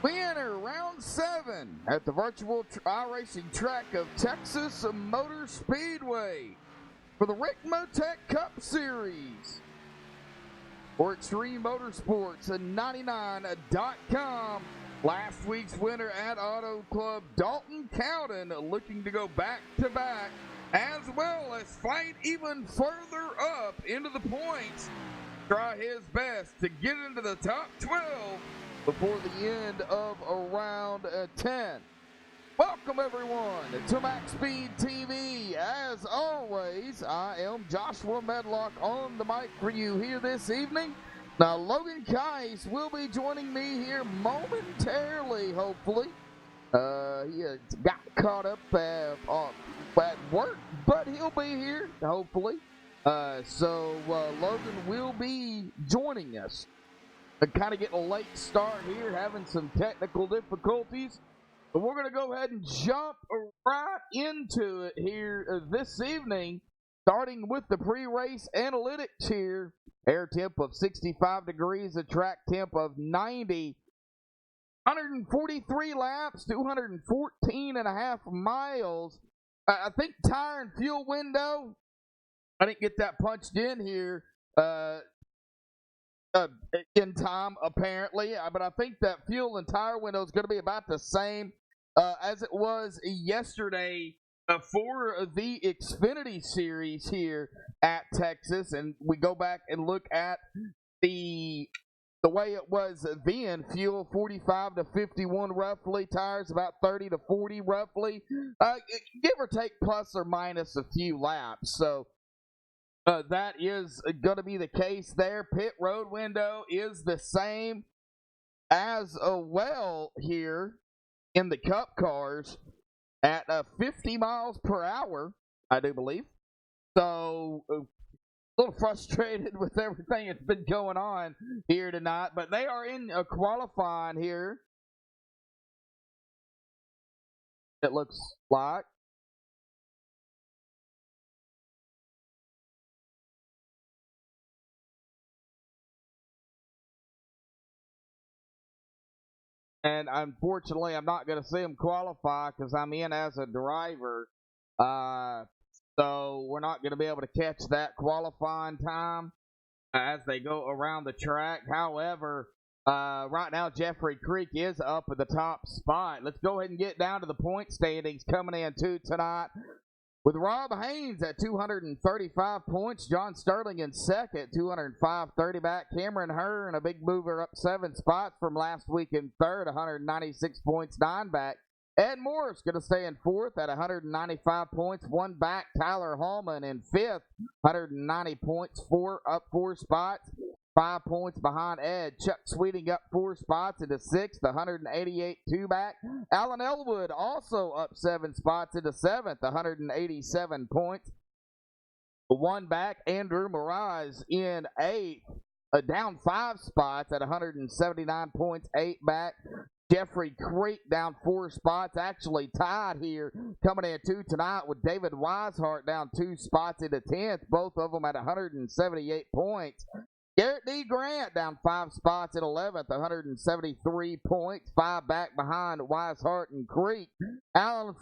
Winner, round 7 at the virtual iRacing track of Texas Motor Speedway for the Rick Motec Cup Series. For Extreme Motorsports and 99.com, last week's winner at Auto Club, Dalton Cowden, looking to go back-to-back, as well as fight even further up into the points. Try his best to get into the top 12 before the end of round 10. Welcome everyone to MaxSpeedTV. As always, I am Joshua Medlock on the mic for you here this evening. Now, Logan Kais will be joining me here momentarily, hopefully. He got caught up at work, but he'll be here, hopefully. So Logan will be joining us. Kind of getting a late start here, having some technical difficulties. But we're going to go ahead and jump right into it here this evening, starting with the pre-race analytics here. Air temp of 65 degrees, a track temp of 90. 143 laps, 214.5 miles. I think tire and fuel window, I didn't get that punched in here in time, apparently. But I think that fuel and tire window is going to be about the same as it was yesterday for the Xfinity Series here at Texas. And we go back and look at the way it was then. Fuel 45 to 51 roughly, tires about 30 to 40 roughly, give or take plus or minus a few laps. So that is going to be the case there. Pit road window is the same as well here in the Cup cars at 50 miles per hour, I do believe. So a little frustrated with everything that's been going on here tonight, but they are in qualifying here, it looks like. And unfortunately, I'm not going to see them qualify because I'm in as a driver. So we're not going to be able to catch that qualifying time as they go around the track. However, right now, Jeffrey Creek is up at the top spot. Let's go ahead and get down to the point standings coming in tonight. With Rob Haynes at 235 points, John Sterling in second, 205.30 back. Cameron Hearn, a big mover, up 7 spots from last week in third, 196 points, 9 back. Ed Morris going to stay in fourth at 195 points, 1 back. Tyler Hallman in fifth, 190 points, 4 spots. 5 points behind Ed. Chuck Sweeting up 4 spots into sixth, 188 2 back. Alan Elwood also up 7 spots into seventh, 187 points. 1 back. Andrew Miraz in eighth, down 5 spots at 179 points, 8 back. Jeffrey Creek down 4 spots, actually tied here, coming in tonight with David Weishart down 2 spots into 10th, both of them at 178 points. Garrett D. Grant down 5 spots at 11th, 173 points, 5 back behind Weishart and Creek. Alan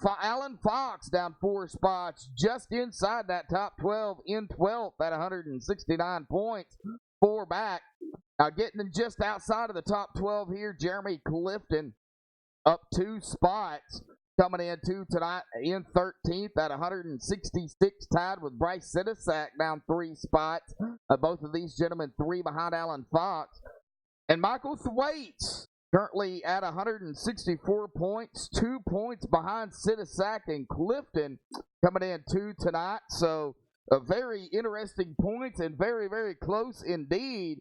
Fox down 4 spots, just inside that top 12, in 12th at 169 points, 4 back. Now getting just outside of the top 12 here, Jeremy Clifton up 2 spots. Coming in tonight in 13th at 166, tied with Bryce Sidisak down 3 spots. Both of these gentlemen 3 behind Alan Fox. And Michael Thwaites currently at 164 points, 2 points behind Sidisak and Clifton coming in tonight. So a very interesting points and very, very close indeed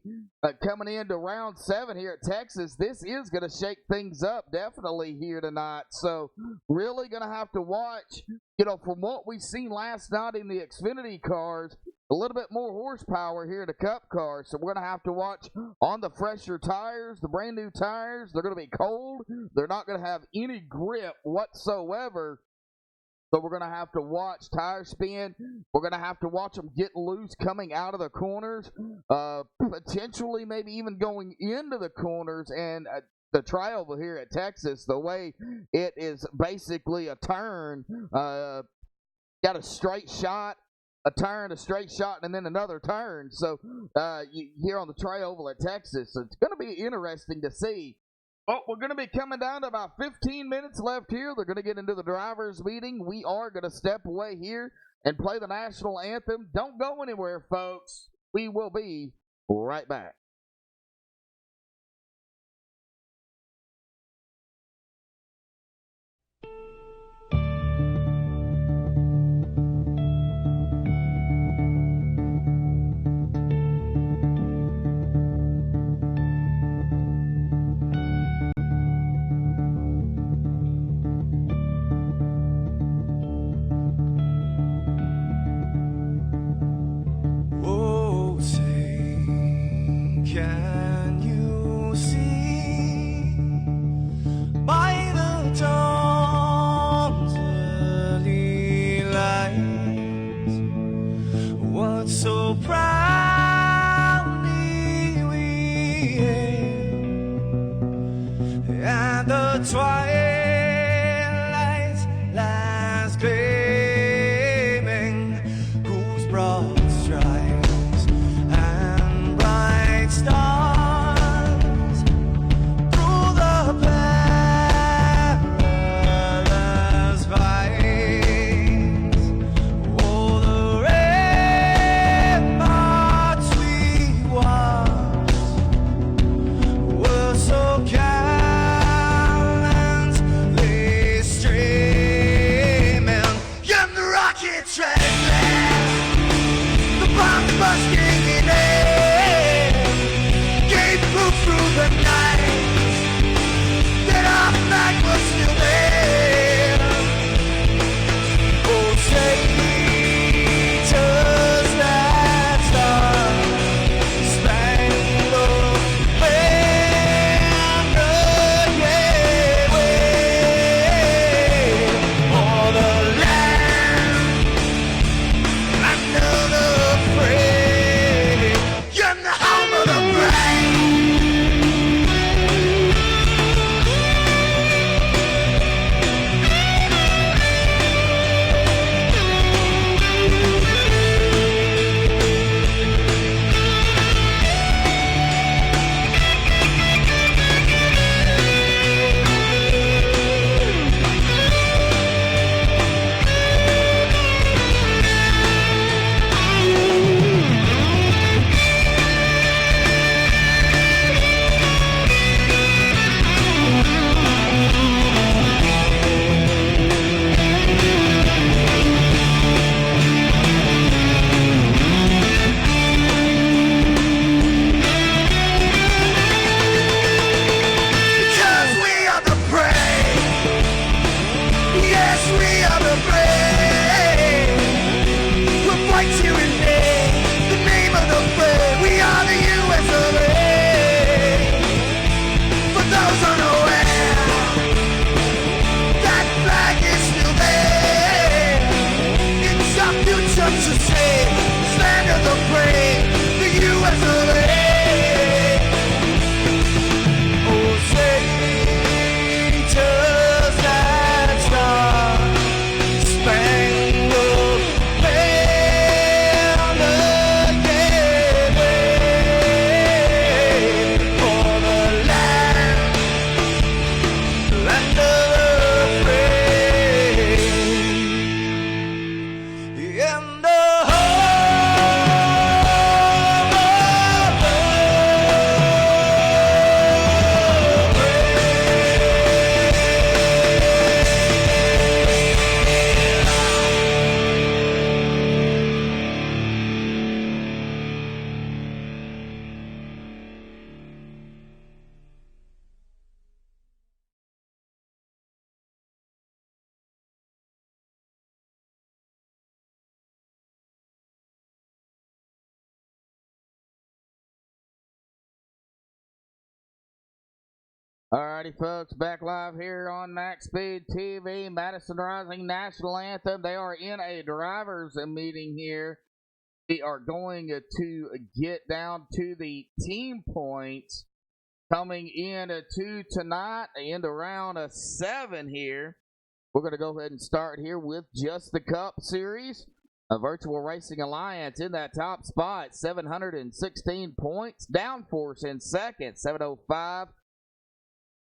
coming into round 7 here at Texas. This is going to shake things up definitely here tonight. So really going to have to watch, from what we've seen last night in the Xfinity cars, a little bit more horsepower here in the Cup cars. So we're going to have to watch on the fresher tires, the brand new tires. They're going to be cold. They're not going to have any grip whatsoever. So we're going to have to watch tire spin. We're going to have to watch them get loose coming out of the corners, potentially maybe even going into the corners. And the trioval here at Texas, the way it is basically a turn, got a straight shot, a turn, a straight shot, and then another turn. So here on the trioval at Texas, it's going to be interesting to see. Oh, we're going to be coming down to about 15 minutes left here. They're going to get into the drivers' meeting. We are going to step away here and play the national anthem. Don't go anywhere, folks. We will be right back. Alrighty, folks, back live here on MaxSpeedTV, Madison Rising National Anthem. They are in a drivers' meeting here. We are going to get down to the team points. Coming in to tonight, into round 7 here. We're going to go ahead and start here with just the Cup Series. A Virtual Racing Alliance in that top spot, 716 points. Downforce in second, 705.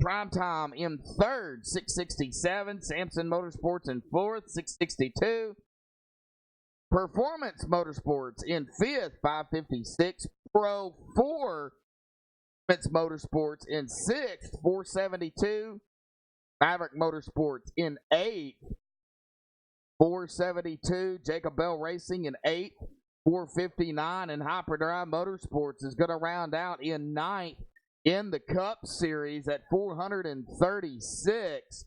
Primetime in third, 667. Samson Motorsports in fourth, 662. Performance Motorsports in fifth, 556. Pro 4 Motorsports in sixth, 472. Maverick Motorsports in eighth, 472. Jacob Bell Racing in eighth, 459. And Hyperdrive Motorsports is going to round out in ninth in the Cup Series at 436.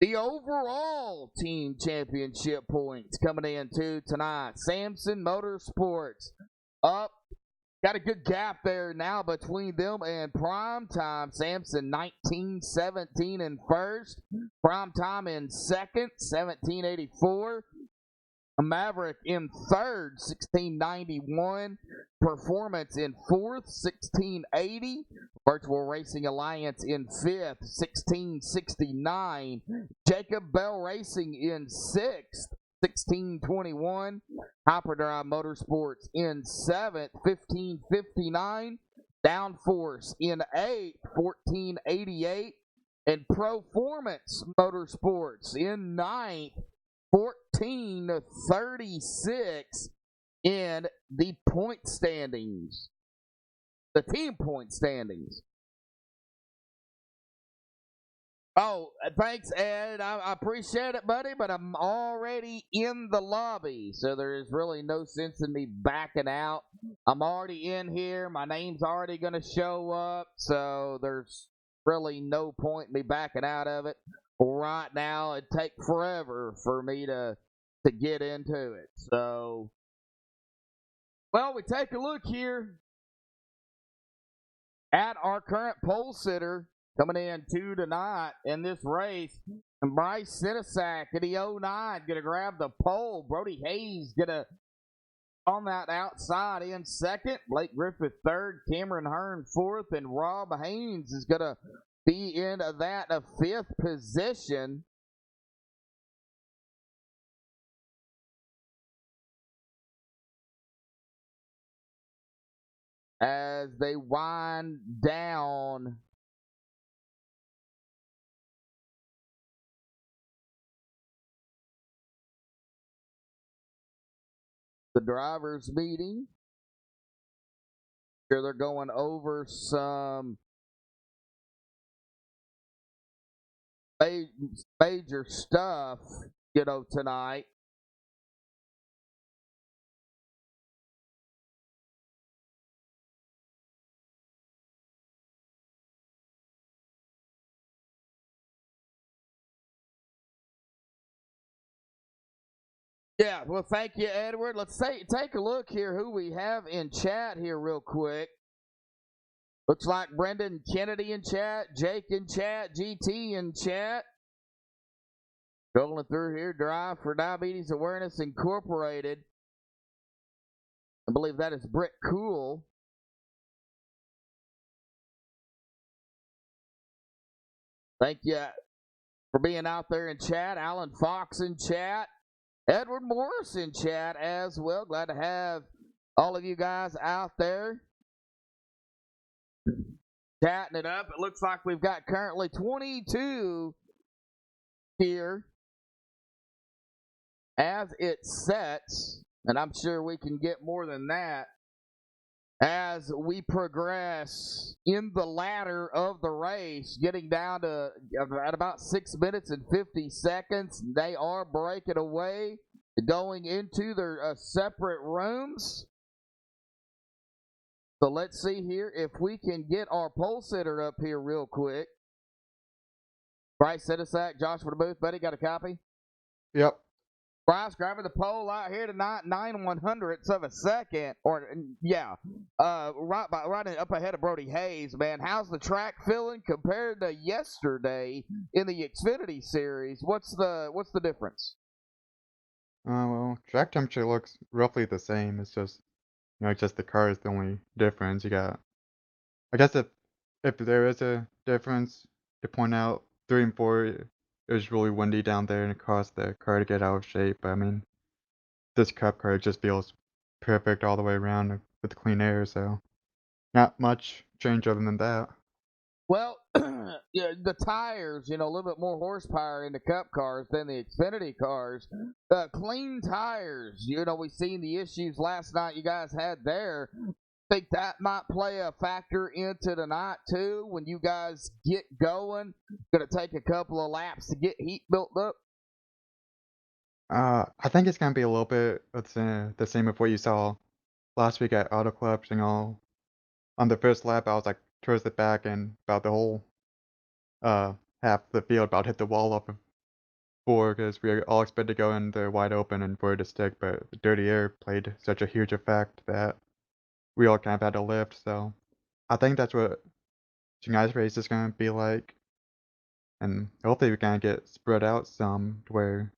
The overall team championship points coming into tonight. Samson Motorsports up. Got a good gap there now between them and Primetime. Samson 1917 in first. Primetime in second, 1784. Maverick in third, 1691. Performance in fourth, 1680. Virtual Racing Alliance in fifth, 1669. Jacob Bell Racing in sixth, 1621. Hyperdrive Motorsports in seventh, 1559. Downforce in eighth, 1488. And Performance Motorsports in ninth, 1436 in the point standings. The team point standings. Oh, thanks, Ed. I appreciate it, buddy, but I'm already in the lobby, so there is really no sense in me backing out. I'm already in here. My name's already going to show up, so there's really no point in me backing out of it. Right now, it'd take forever for me to get into it. So, well, we take a look here at our current pole sitter coming in to tonight in this race. And Bryce Sinisak at the 09 going to grab the pole. Brody Hayes going to on that outside in second. Blake Griffith third. Cameron Hearn fourth. And Rob Haynes is going to be in that fifth position. As they wind down the drivers' meeting. Here they're going over some major stuff, tonight. Yeah, well, thank you, Edward. Let's take a look here who we have in chat here real quick. Looks like Brendan Kennedy in chat, Jake in chat, GT in chat. Going through here, Drive for Diabetes Awareness Incorporated. I believe that is Britt Cool. Thank you for being out there in chat. Alan Fox in chat. Edward Morris in chat as well. Glad to have all of you guys out there chatting it up. It looks like we've got currently 22 here as it sets, and I'm sure we can get more than that as we progress in the ladder of the race, getting down to at about 6 minutes and 50 seconds. They are breaking away, going into their separate rooms. So let's see here if we can get our pole sitter up here real quick. Bryce Sinisak, Josh for the booth, buddy, got a copy? Yep. Bryce grabbing the pole out here tonight, 9/100ths of a second, right up ahead of Brody Hayes. Man, how's the track feeling compared to yesterday in the Xfinity Series? What's the difference? Well, track temperature looks roughly the same. It's just, just the car is the only difference. You got, I guess if if there is a difference to point out, 3 and 4, it was really windy down there and it caused the car to get out of shape. But I mean, this Cup car just feels perfect all the way around with clean air, so not much change other than that. Well, yeah, the tires, a little bit more horsepower in the Cup cars than the Xfinity cars. Clean tires, we've seen the issues last night you guys had there. Think that might play a factor into tonight too when you guys get going? Going to take a couple of laps to get heat built up? I think it's gonna be a little bit the same of what you saw last week at Auto Clubs, on the first lap, I was, like, towards the back and about the whole, uh, half the field about hit the wall up before because we all expected to go in there wide open and for it to stick, but the dirty air played such a huge effect that we all kind of had to lift, so I think that's what tonight's race is gonna be like, and hopefully we kinda get spread out some to where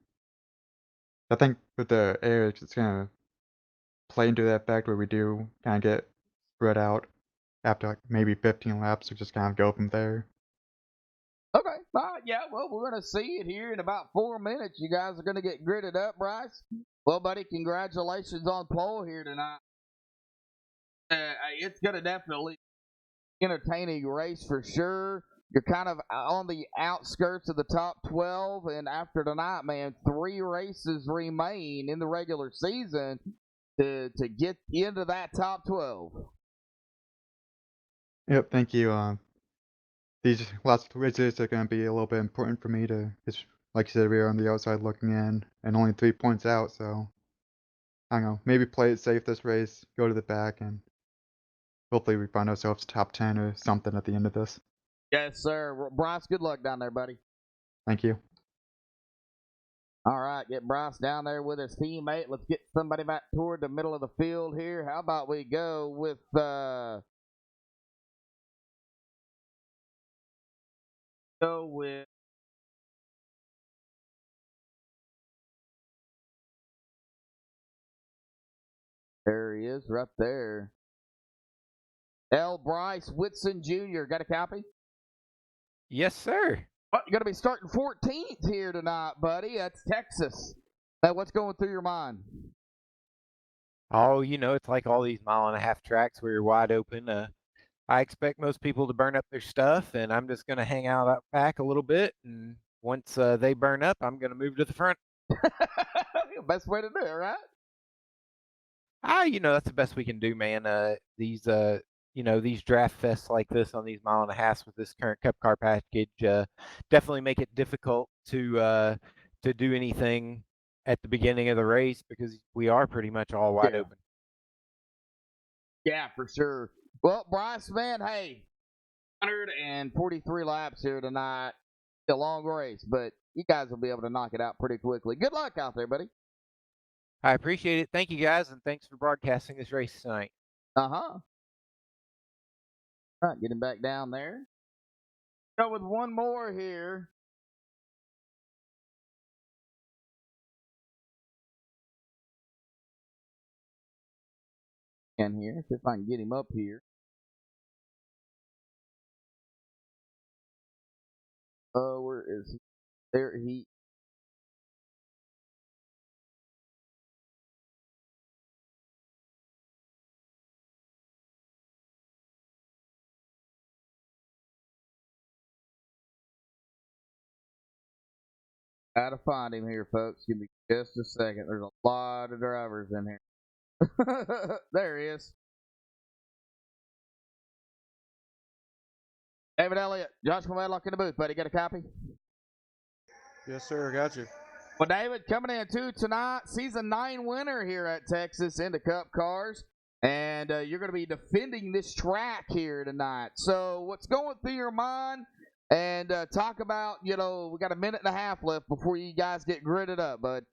I think with the air, it's just gonna play into that effect where we do kinda get spread out after, like, maybe 15 laps, we just kind of go from there. Okay. Yeah, well, we're going to see it here in about 4 minutes. You guys are going to get gridded up, Bryce. Well, buddy, congratulations on pole here tonight. It's going to definitely be an entertaining race for sure. You're kind of on the outskirts of the top 12, and after tonight, man, 3 races remain in the regular season to get into that top 12. Yep, thank you, these last races are gonna be a little bit important for me to 'cause like you said, we are on the outside looking in and only 3 points out, so I don't know, maybe play it safe this race, go to the back, and hopefully we find ourselves top 10 or something at the end of this. Yes, sir. Bryce, good luck down there, buddy. Thank you. All right, get Bryce down there with his teammate. Let's get somebody back toward the middle of the field here. How about we go with go with there he is right there. L. Bryce Whitson Jr. Got a copy? Yes, sir. Well, you're going to be starting 14th here tonight, buddy. That's Texas. Now, what's going through your mind? Oh, it's like all these mile-and-a-half tracks where you're wide open. I expect most people to burn up their stuff, and I'm just going to hang out back a little bit. And once they burn up, I'm going to move to the front. Best way to do it, right? That's the best we can do, man. These draft fests like this on these mile-and-a-halves with this current Cup car package definitely make it difficult to do anything at the beginning of the race because we are pretty much all wide open. Yeah, for sure. Well, Bryce, man, hey, 143 laps here tonight. A long race, but you guys will be able to knock it out pretty quickly. Good luck out there, buddy. I appreciate it. Thank you, guys, and thanks for broadcasting this race tonight. All right, get him back down there. Go with one more here. And here, see if I can get him up here. Oh, where is he? There he. Gotta find him here, folks. Give me just a second. There's a lot of drivers in here. There he is. David Elliott, Josh Medlock in the booth, buddy. Got a copy? Yes, sir. Got you. Well, David, coming in too tonight, season 9 winner here at Texas in the Cup cars. And you're going to be defending this track here tonight. So, what's going through your mind? And talk about, we got a minute and a half left before you guys get gridded up, bud.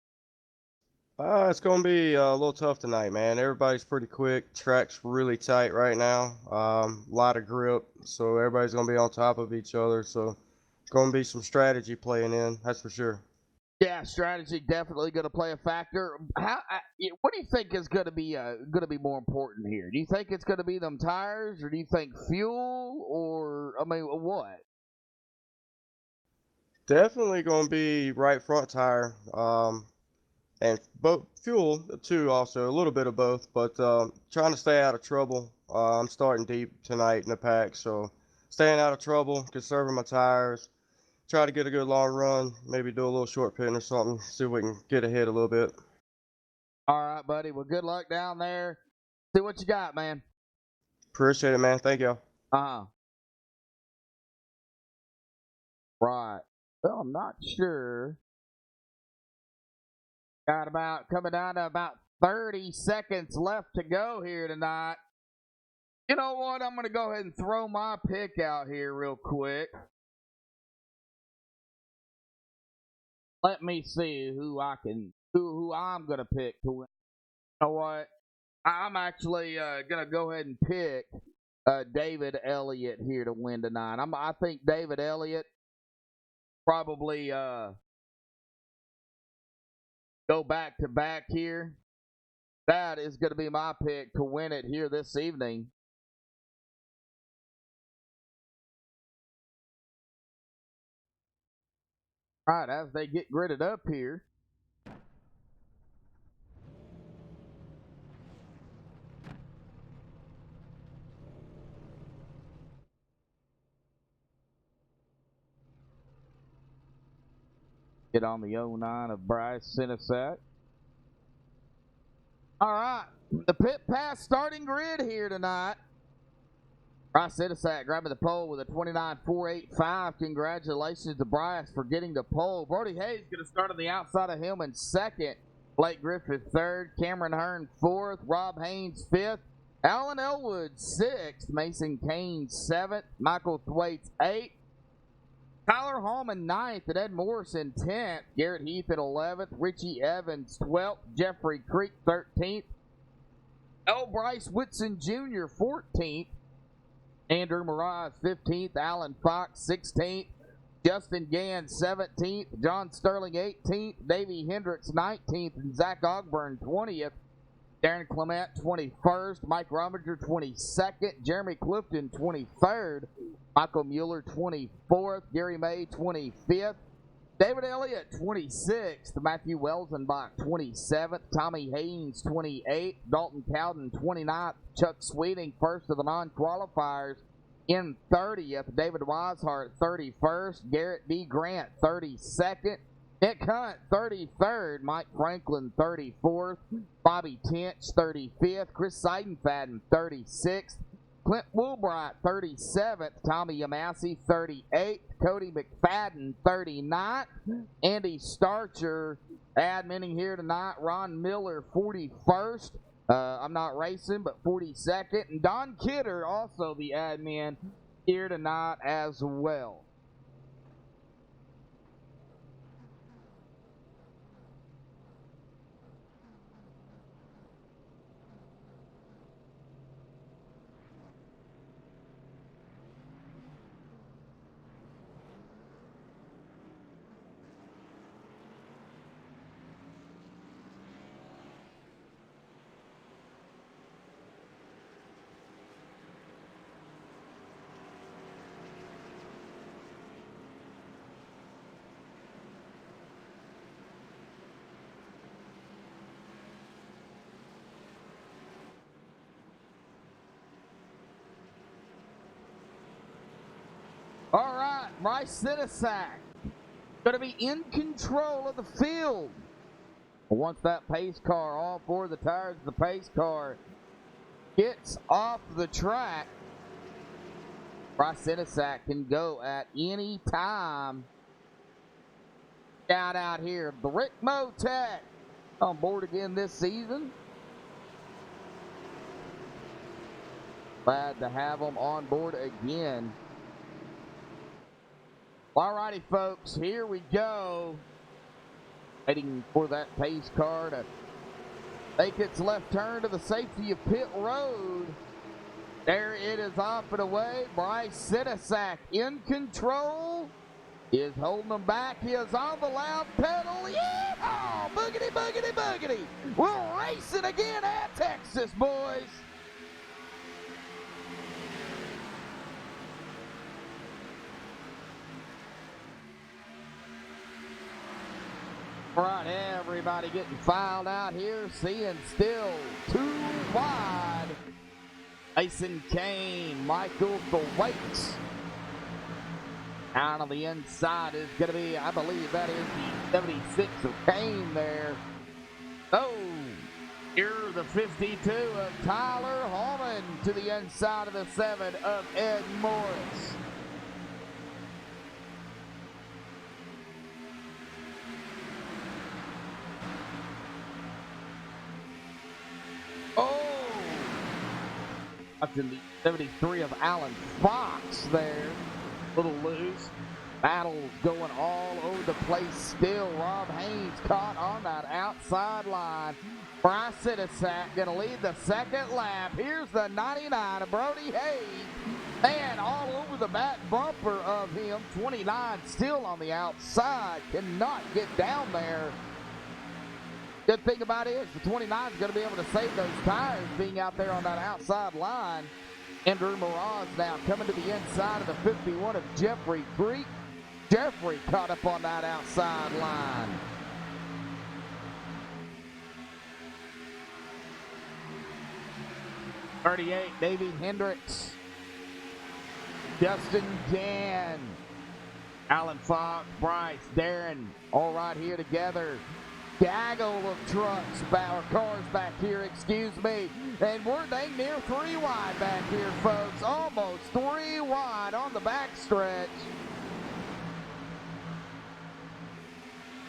It's going to be a little tough tonight, man. Everybody's pretty quick. Track's really tight right now. Lot of grip, so everybody's going to be on top of each other. So, it's going to be some strategy playing in, that's for sure. Yeah, strategy definitely going to play a factor. What do you think is going to be more important here? Do you think it's going to be them tires, or do you think fuel, or I mean, what? Definitely going to be right front tire. And both fuel too, also a little bit of both, but trying to stay out of trouble. I'm starting deep tonight in the pack, so staying out of trouble, conserving my tires, try to get a good long run, maybe do a little short pin or something, see if we can get ahead a little bit. All right, buddy. Well, good luck down there. See what you got, man. Appreciate it, man. Thank y'all. Right. Well, I'm not sure. Got about coming down to about 30 seconds left to go here tonight. You know what? I'm going to go ahead and throw my pick out here real quick. Let me see who I'm going to pick to win. You know what? I'm actually going to go ahead and pick David Elliott here to win tonight. I think David Elliott probably go back to back here. That is going to be my pick to win it here this evening. All right, as they get gridded up here. Get on the 09 of Bryce Sinesack. All right, the pit pass starting grid here tonight. Bryce Sinesack grabbing the pole with a 29.485. Congratulations to Bryce for getting the pole. Brody Hayes going to start on the outside of him in second. Blake Griffith third. Cameron Hearn fourth. Rob Haynes fifth. Alan Elwood sixth. Mason Kane seventh. Michael Thwaites eighth. Tyler Hallman 9th, and Ed Morrison 10th. Garrett Heath at 11th. Richie Evans 12th. Jeffrey Creek 13th. L. Bryce Whitson Jr. 14th. Andrew Mirage 15th. Alan Fox 16th. Justin Gann 17th. John Sterling 18th. Davey Hendricks 19th. And Zach Ogburn 20th. Darren Clement 21st. Mike Rominger 22nd. Jeremy Clifton 23rd. Michael Mueller 24th. Gary May 25th. David Elliott 26th. Matthew Welsenbach 27th. Tommy Haynes 28th. Dalton Cowden 29th. Chuck Sweeting first of the non-qualifiers in 30th. David Weishart 31st. Garrett D. Grant 32nd. Nick Hunt 33rd. Mike Franklin 34th. Bobby Tench 35th. Chris Seidenfaden 36th. Clint Woolbright 37th. Tommy Yamassi 38th. Cody McFadden 39th. Andy Starcher adminning here tonight. Ron Miller 41st. I'm not racing, but 42nd. And Don Kidder also the admin here tonight as well. All right, Bryce Sinesack going to be in control of the field. Once that pace car, all four of the tires of the pace car gets off the track, Bryce Sinesack can go at any time. Shout out here, the Rick Motec on board again this season. Glad to have them on board again. All righty, folks, here we go. Waiting for that pace car to make its left turn to the safety of pit road. There it is off and away. Bryce Sinesack in control. is holding them back. He is on the loud pedal. Yeah! Oh, boogity, boogity, boogity. We're racing again at Texas, boys. All right, everybody getting filed out here, seeing still 2 wide. Mason Kane, Michael Thwaites. Out on the inside is going to be, I believe that is the 76 of Kane there. Oh, here's the 52 of Tyler Holman to the inside of the 7 of Ed Morris. Up to the 73 of Alan Fox there. Little loose. Battles going all over the place still. Rob Haynes caught on that outside line. Bryce Sidisak going to lead the second lap. Here's the 99 of Brody Hayes. Man, all over the back bumper of him. 29 still on the outside. Cannot get down there. Good thing about it is the 29 is going to be able to save those tires being out there on that outside line. Andrew Moraz now coming to the inside of the 51 of Jeffrey Creek. Jeffrey caught up on that outside line. .38, Davey Hendricks. Justin Gann. Alan Fox, Bryce, Darren, all right here together. Gaggle of trucks, cars back here, excuse me. And we're dang near 3 wide back here, folks. Almost 3 wide on the back stretch.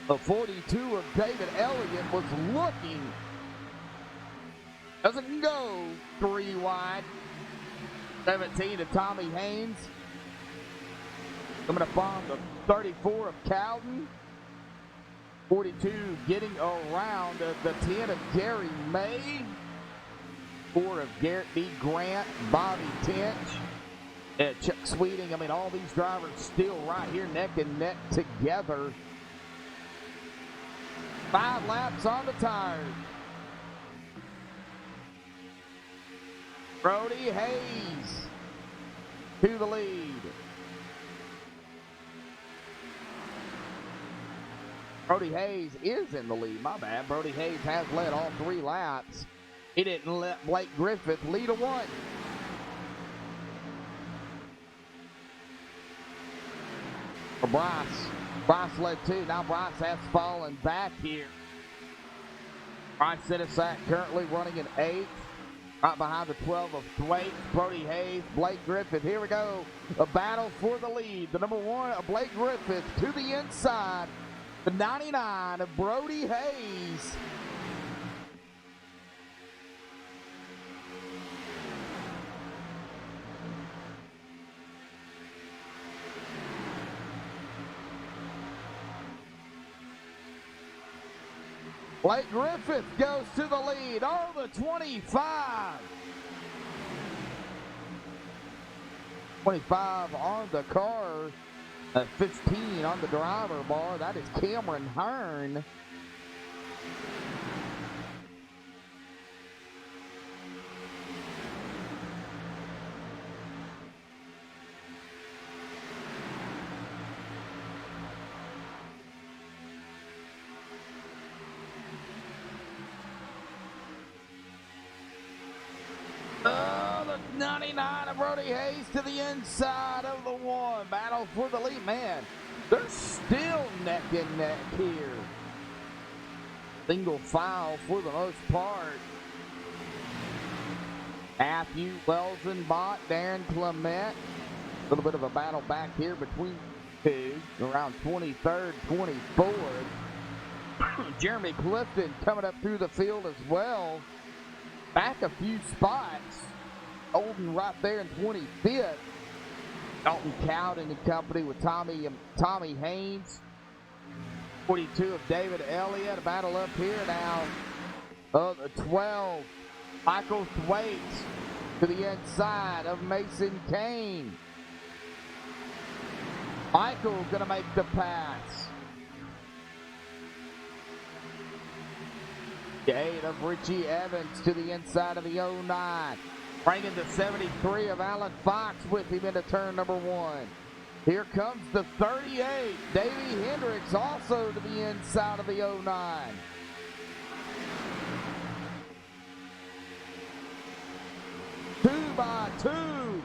The 42 of David Elliott was looking. Doesn't go 3 wide. 17 of Tommy Haynes. Coming up on the 34 of Cowden. 42 getting around the 10 of Gary May. 4 of Garrett B. Grant, Bobby Tench, and Chuck Sweeting. I mean, all these drivers still right here neck and neck together. 5 laps on the tires. Brody Hayes to the lead. Brody Hayes is in the lead. My bad. Brody Hayes has led all 3 laps. He didn't let Blake Griffith lead a 1. For Bryce. Bryce led 2. Now Bryce has fallen back here. Bryce Sidisak currently running in 8th. Right behind the 12 of Thwaites, Brody Hayes, Blake Griffith. Here we go. A battle for the lead. The number 1 of Blake Griffith to the inside. The 99 of Brody Hayes. Blake Griffith goes to the lead. Oh, the 25. 25 on the car. 15 on the driver bar. That is Cameron Hearn. The 99 of Brody Hayes to the inside of the 1. Battle for the lead. Man, they're still neck and neck here. Single file for the most part. Matthew Welsenbach, Darren Clement. A little bit of a battle back here between 2. Around 23rd, 24th. Jeremy Clifton coming up through the field as well. Back a few spots. Holden right there in 25th. Dalton Cowden and company with Tommy Haynes. 42 of David Elliott. A battle up here now. The 12. Michael Thwaites to the inside of Mason Kane. Michael gonna make the pass. The 8 of Richie Evans to the inside of the 09. Bringing the 73 of Alan Fox with him into turn number 1. Here comes the 38, Davey Hendricks, also to the inside of the 09. Two by two.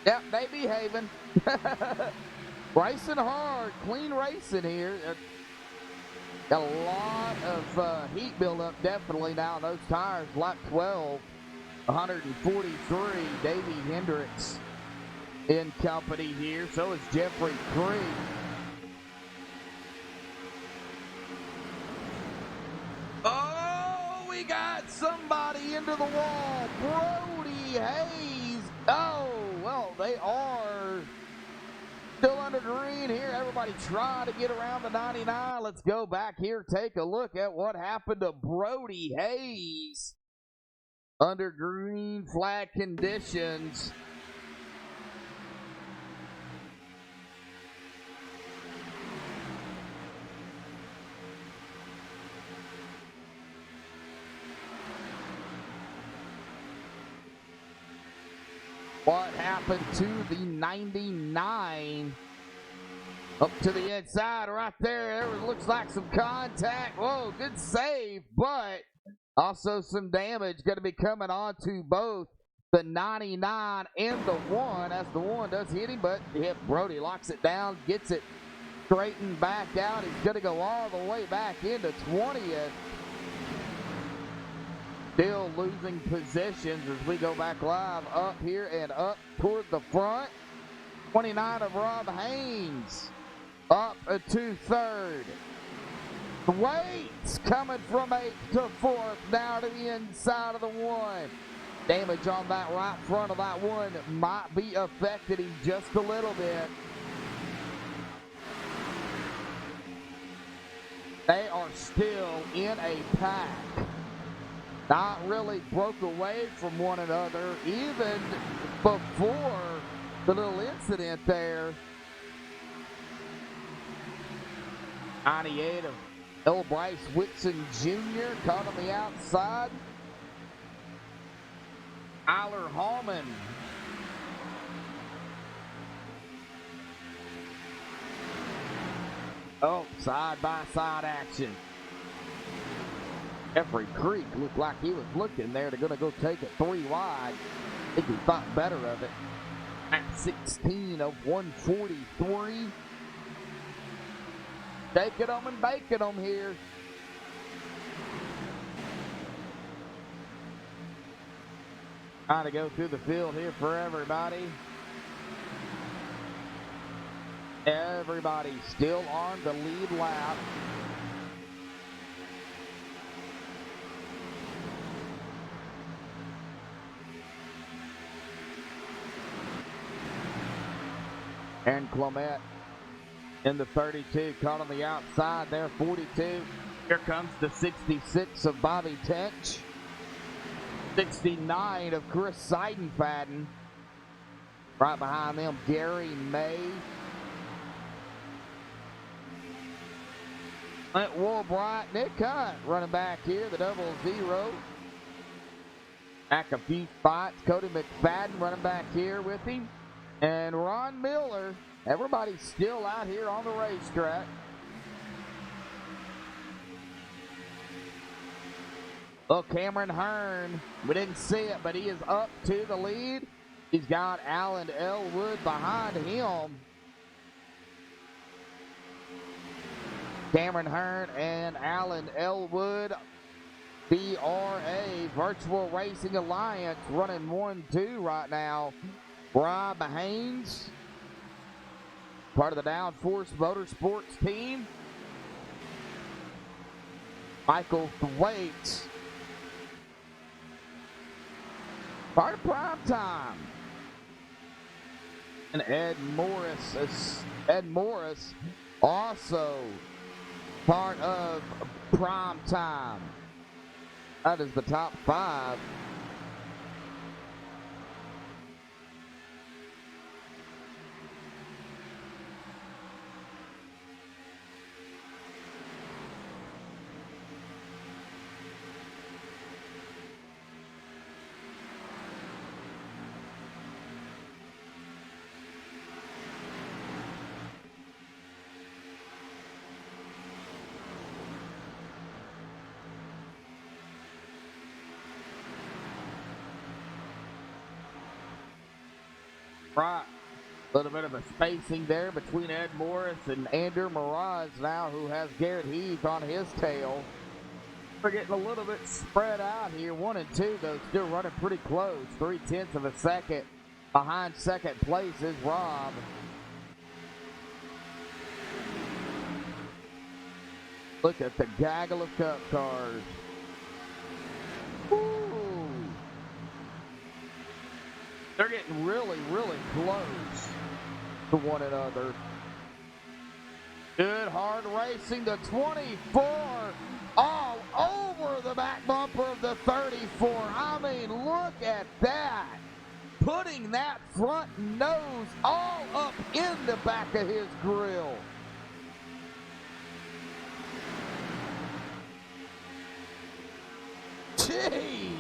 Yep, they behaving. Racing hard, clean racing here. Got a lot of heat buildup definitely now on those tires. Lap 12, 143. Davey Hendricks in company here. So is Jeffrey Creek. Oh, we got somebody into the wall. Brody Hayes. Oh, well, they are still under green here. Everybody trying to get around the 99. Let's go back here, take a look at what happened to Brody Hayes under green flag conditions. What happened to the 99? Up to the inside right there. There looks like some contact. Whoa, good save, but also some damage going to be coming on to both the 99 and the 1 as the 1 does hit him, but Brody locks it down, gets it straightened back out. He's going to go all the way back into 20th. Still losing positions as we go back live up here and up toward the front. 29 of Rob Haynes up to 3rd. Waits coming from 8th to 4th, now to the inside of the 1. Damage on that right front of that 1 might be affected him just a little bit. They are still in a pack. Not really broke away from one another even before the little incident there. 98 of L. Bryce Whitson Jr. caught on the outside. Tyler Hallman. Oh, side-by-side action. Jeffrey Creek looked like he was looking there to go take it 3 wide. I think he thought better of it. At 16 of 143. Taking them and baking them here. Trying to go through the field here for everybody. Everybody still on the lead lap. And Clement in the 32, caught on the outside there, 42. Here comes the 66 of Bobby Tench. 69 of Chris Seidenfaden. Right behind them, Gary May. Clint Woolbright, Nick Hunt running back here, the 00. Back a few spots. Cody McFadden running back here with him. And Ron Miller, everybody's still out here on the racetrack. Well, Cameron Hearn, we didn't see it, but he is up to the lead. He's got Alan Elwood behind him. Cameron Hearn and Alan Elwood, VRA, Virtual Racing Alliance, running 1-2 right now. Rob Haynes, part of the Downforce Motorsports team. Michael Thwaites, part of Prime Time. And Ed Morris, also part of Prime Time. That is the top 5. Right. A little bit of a spacing there between Ed Morris and Andrew Mirage now, who has Garrett Heath on his tail. We're getting a little bit spread out here. 1 and 2, though, still running pretty close. 0.3 of a second behind second place is Rob. Look at the gaggle of cup cars. Woo. They're getting really, really close to one another. Good hard racing. The 24 all over the back bumper of the 34. I mean, look at that. Putting that front nose all up in the back of his grill. Gee.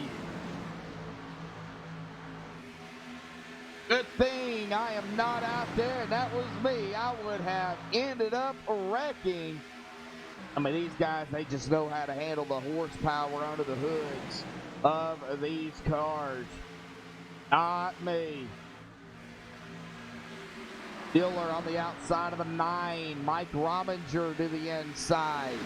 Good thing I am not out there, and that was me. I would have ended up wrecking. I mean, these guys, they just know how to handle the horsepower under the hoods of these cars. Not me. Diller on the outside of the 9. Mike Rominger to the inside.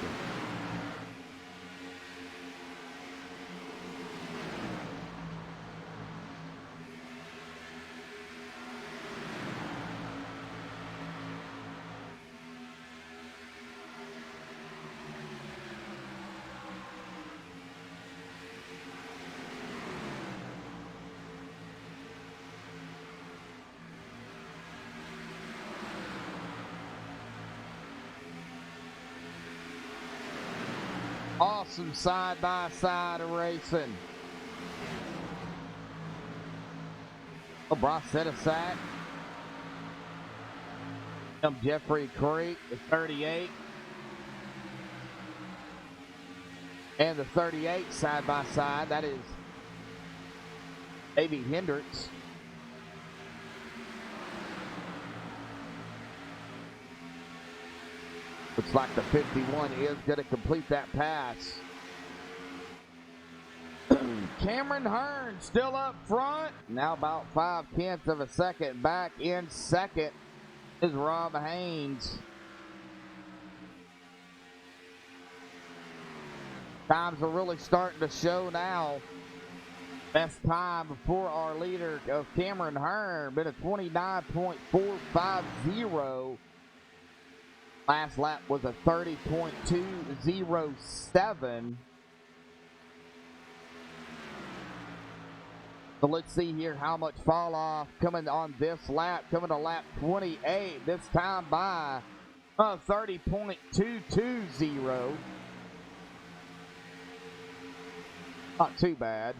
Awesome side-by-side racing. Oh, Bryce Setasak. Jeffrey Creek, the 38. And the 38 side-by-side, that is Davey Hendricks. Looks like the 51 is going to complete that pass. Cameron Hearn still up front. Now about 0.5 of a second back in second is Rob Haynes. Times are really starting to show now. Best time for our leader of Cameron Hearn been a 29.450. Last lap was a 30.207. So let's see here how much fall off coming on this lap. Coming to lap 28, this time by 30.220. Not too bad.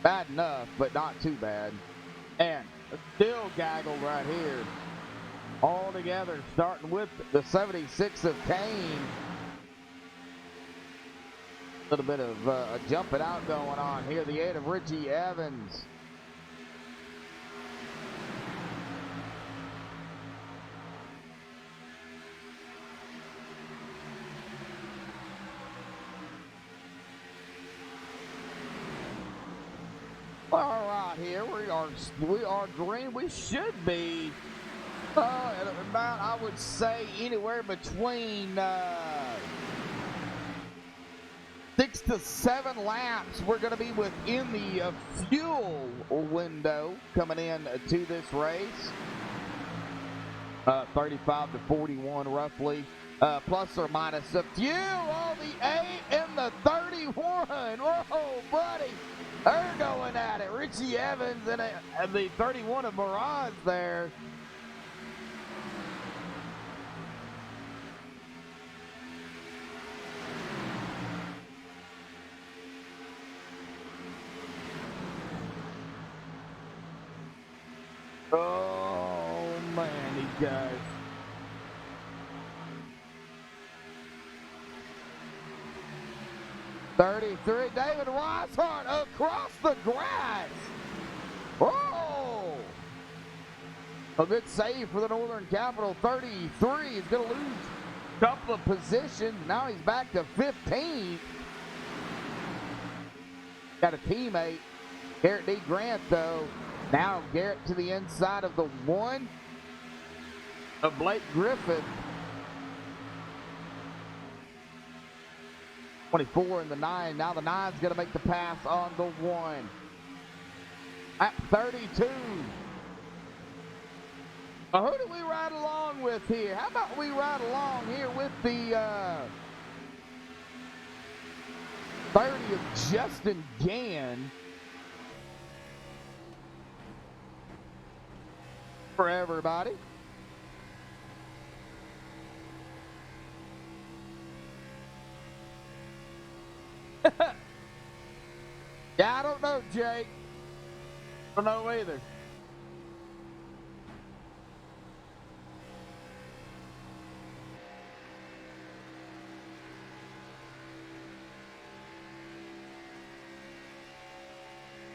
Bad enough, but not too bad. And still gaggled right here. All together, starting with the 76 of Kane. A little bit of a jumping out going on here. The 8 of Richie Evans. All right, here we are green. We should be about, I would say, anywhere between 6 to 7 laps. We're going to be within the fuel window coming in to this race. 35 to 41 roughly, plus or minus a few. Oh, the 8 and the 31. Whoa, buddy. They're going at it. Richie Evans and the 31 of Mirage there. Oh, man, these guys. $33, David Weishart across the grass. Oh! A good save for the Northern Capital. 33 is going to lose a couple of positions. Now he's back to 15. Got a teammate, Garrett D. Grant, though, Now Garrett to the inside of the 1 of Blake Griffin. 24 and the 9. Now the 9's going to make the pass on the 1. At 32. Who do we ride along with here? How about we ride along here with the 30 of Justin Gann for everybody. Yeah, I don't know, Jake. I don't know either.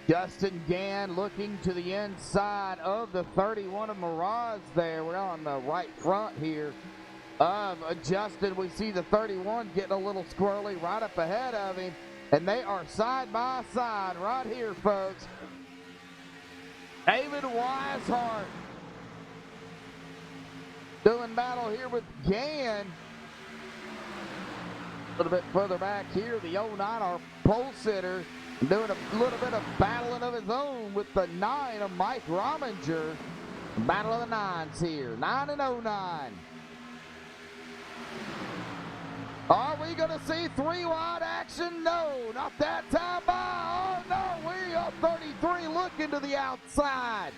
Justin Gann looking to the inside of the 31 of Mirage there. We're on the right front here of Justin. We see the 31 getting a little squirrely right up ahead of him. And they are side by side right here, folks. David Weishart doing battle here with Gann. A little bit further back here, the 09, our pole sitter, doing a little bit of battling of his own with the 9 of Mike Rominger. Battle of the 9s here, 9 and 09. Are we going to see 3 wide action? No, not that time by. Oh, no, we are 33 looking to the outside.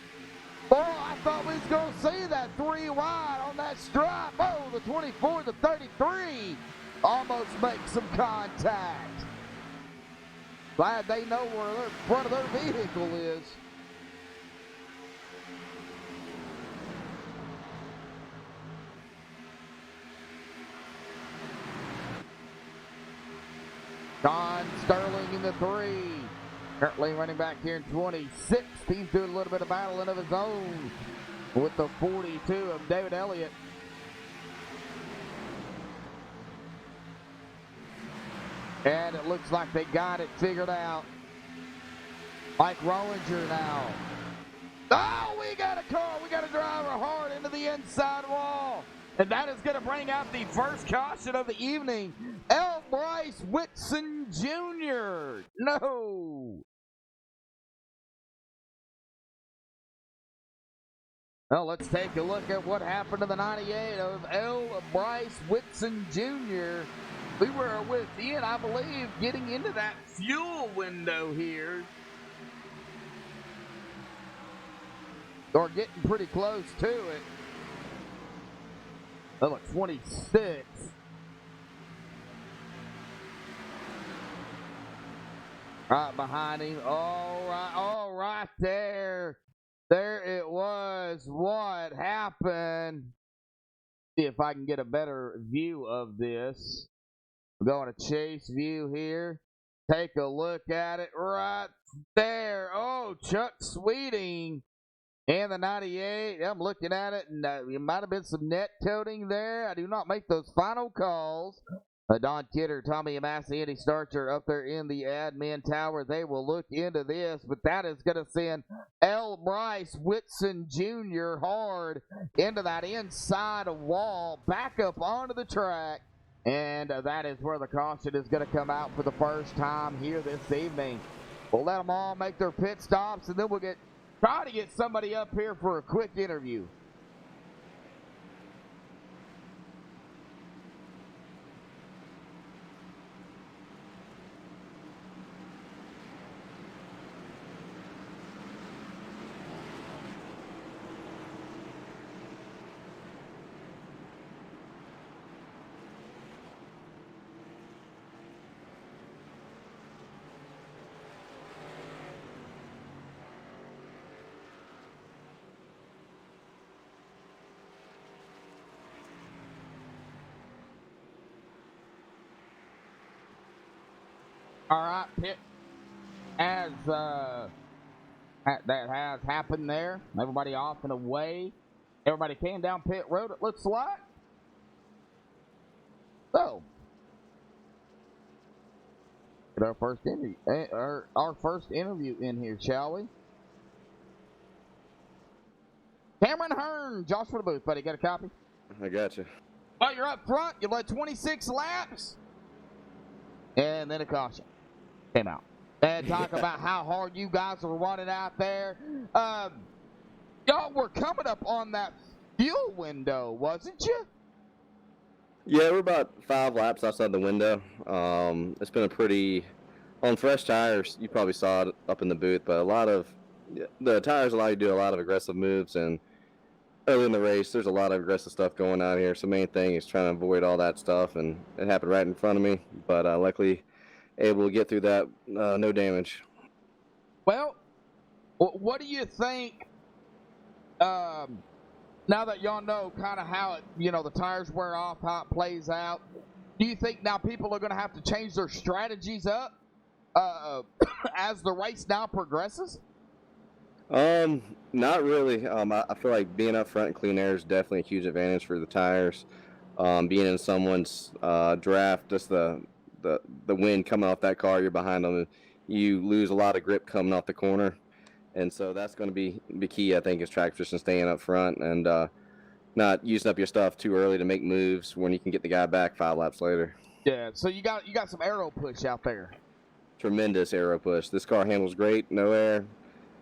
Boy, I thought we was going to see that 3 wide on that stripe. Oh, the 24, the 33 almost makes some contact. Glad they know where the front of their vehicle is. John Sterling in the 3. Currently running back here in 26th. He's doing a little bit of battling of his own with the 42 of David Elliott. And it looks like they got it figured out. Mike Rollinger now. Oh, we got a car. We got a driver hard into the inside wall. And that is going to bring out the first caution of the evening. L. Bryce Whitson Jr. No. Well, let's take a look at what happened to the 98 of L. Bryce Whitson Jr. We were within, I believe, getting into that fuel window here. Or getting pretty close to it. Number 26. Right behind him. All right there. There it was. What happened? See if I can get a better view of this. We're going to chase view here. Take a look at it right there. Oh, Chuck Sweeting. And the 98, I'm looking at it, and it might have been some net coating there. I do not make those final calls. Don Kidder, Tommy Amassi, Andy Starcher up there in the admin tower. They will look into this, but that is going to send L. Bryce Whitson Jr. hard into that inside wall, back up onto the track. And that is where the caution is going to come out for the first time here this evening. We'll let them all make their pit stops, and then we'll try to get somebody up here for a quick interview. All right, pit as that has happened there. Everybody off and away. Everybody came down pit road, it looks like. So, get our first interview in here, shall we? Cameron Hearn, Josh for the booth, buddy. Got a copy? I got you. Well, you're up front. You led 26 laps. And then a caution came out. And talk about how hard you guys were running out there. Y'all were coming up on that fuel window, wasn't you? Yeah, we're about 5 laps outside the window. It's been a pretty, on fresh tires, you probably saw it up in the booth, but a lot of, the tires allow you to do a lot of aggressive moves, and early in the race, there's a lot of aggressive stuff going on here. So the main thing is trying to avoid all that stuff, and it happened right in front of me, but luckily able to get through that, no damage. Well, what do you think, now that y'all know kind of how it, the tires wear off, how it plays out, do you think now people are going to have to change their strategies up as the race now progresses? Not really. I feel like being up front in clean air is definitely a huge advantage for the tires. Being in someone's draft, just the wind coming off that car, you're behind them, you lose a lot of grip coming off the corner. And so that's going to be the key, I think, is track position, staying up front and not using up your stuff too early to make moves when you can get the guy back 5 laps later. Yeah, so you got some aero push out there. Tremendous aero push. This car handles great, no air.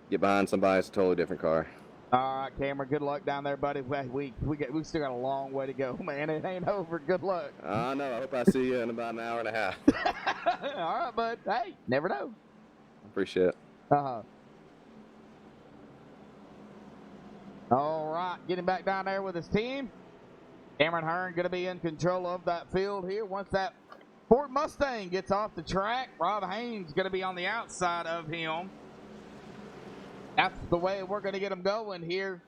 Get behind somebody, it's a totally different car. All right, Cameron, good luck down there, buddy. We still got a long way to go, man. It ain't over. Good luck. I know. I hope I see you in about an hour and a half. All right, bud. Hey, never know. Appreciate it. Uh-huh. All right, getting back down there with his team. Cameron Hearn going to be in control of that field here. Once that Ford Mustang gets off the track, Rob Haynes going to be on the outside of him. That's the way we're going to get him going here.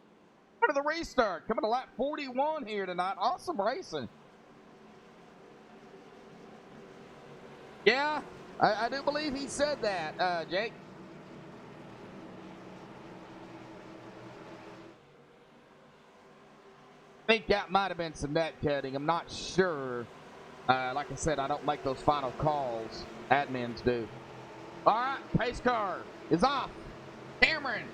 Go to the restart. Coming to lap 41 here tonight. Awesome racing. Yeah, I do believe he said that, Jake. I think that might have been some net cutting. I'm not sure. Like I said, I don't make those final calls. Admins do. All right, pace car is off. Cameron.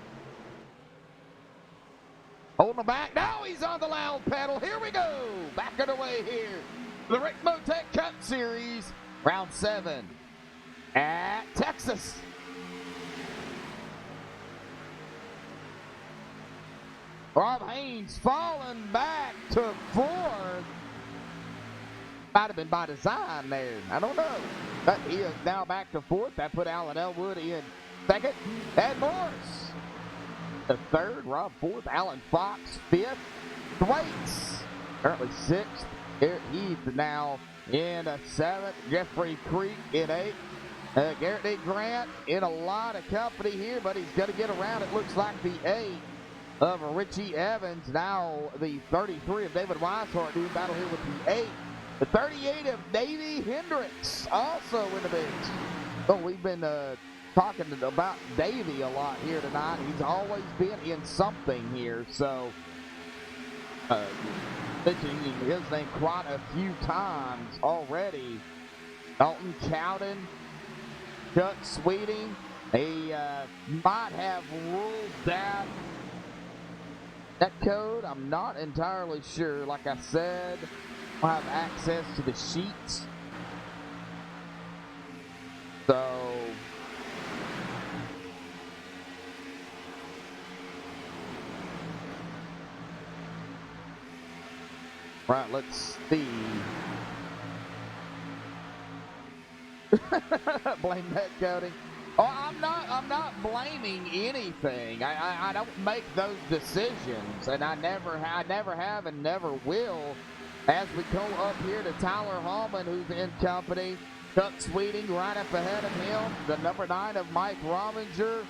Holding him back. Now he's on the loud pedal. Here we go. Back underway here. The Rick Motec Cup Series, round 7 at Texas. Rob Haynes falling back to 4th. Might have been by design there. I don't know. But he is now back to 4th. That put Alan Elwood in 2nd. Ed Morris, the 3rd. Rob 4th. Alan Fox 5th. Thwaites currently 6th. Heath now in 7th. Jeffrey Creek in 8th. Garrett D. Grant in a lot of company here, but he's going to get around. It looks like the 8 of Richie Evans. Now the 33 of David Weishart doing battle here with the 8. The 38 of Davey Hendricks also in the mix. Oh, we've been talking about Davey a lot here tonight. He's always been in something here, so mentioning his name quite a few times already. Dalton Cowden, Chuck Sweeting. He might have ruled that code. I'm not entirely sure. Like I said, I'll have access to the sheets. So right, let's see. Blame that coding. Oh, I'm not blaming anything. I don't make those decisions, and I never have and never will. As we go up here to Tyler Hallman, who's in company. Chuck Sweeting right up ahead of him. The number 9 of Mike Rominger.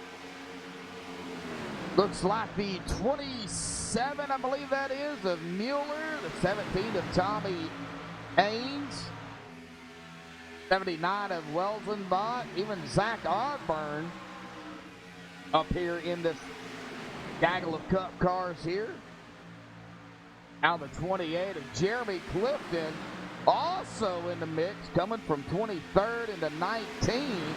Looks like the 27, I believe that is, of Mueller. The 17 of Tommy Haynes. 79 of Welsenbach. Even Zach Osborne up here in this gaggle of cup cars here. Now the 28 of Jeremy Clifton also in the mix, coming from 23rd into 19th.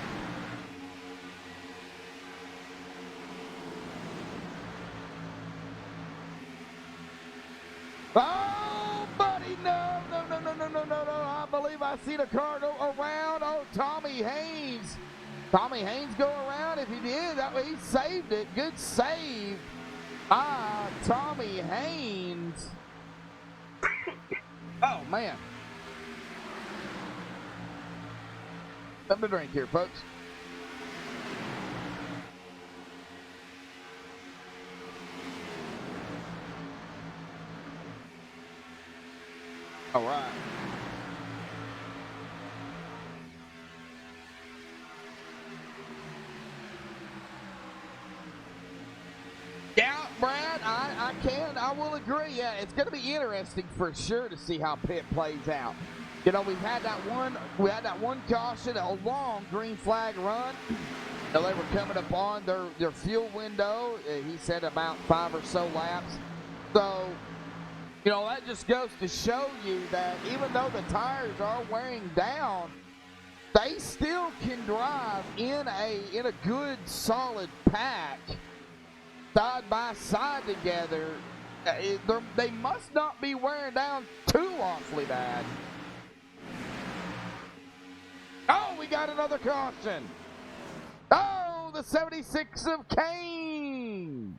Oh, buddy, no. I believe I see the car go around. Oh, Tommy Haynes. Tommy Haynes go around. If he did, that way he saved it. Good save. Tommy Haynes. Oh, man. Something to drink here, folks. All right. Yeah, Brad, I will agree. Yeah, it's going to be interesting for sure to see how Pitt plays out. You know, we had that one caution, a long green flag run. They were coming upon their fuel window. He said about 5 or so laps. So, you know, that just goes to show you that even though the tires are wearing down, they still can drive in a good solid pack, side by side together. They must not be wearing down too awfully bad. Oh, we got another caution. Oh, the 76 of Kane.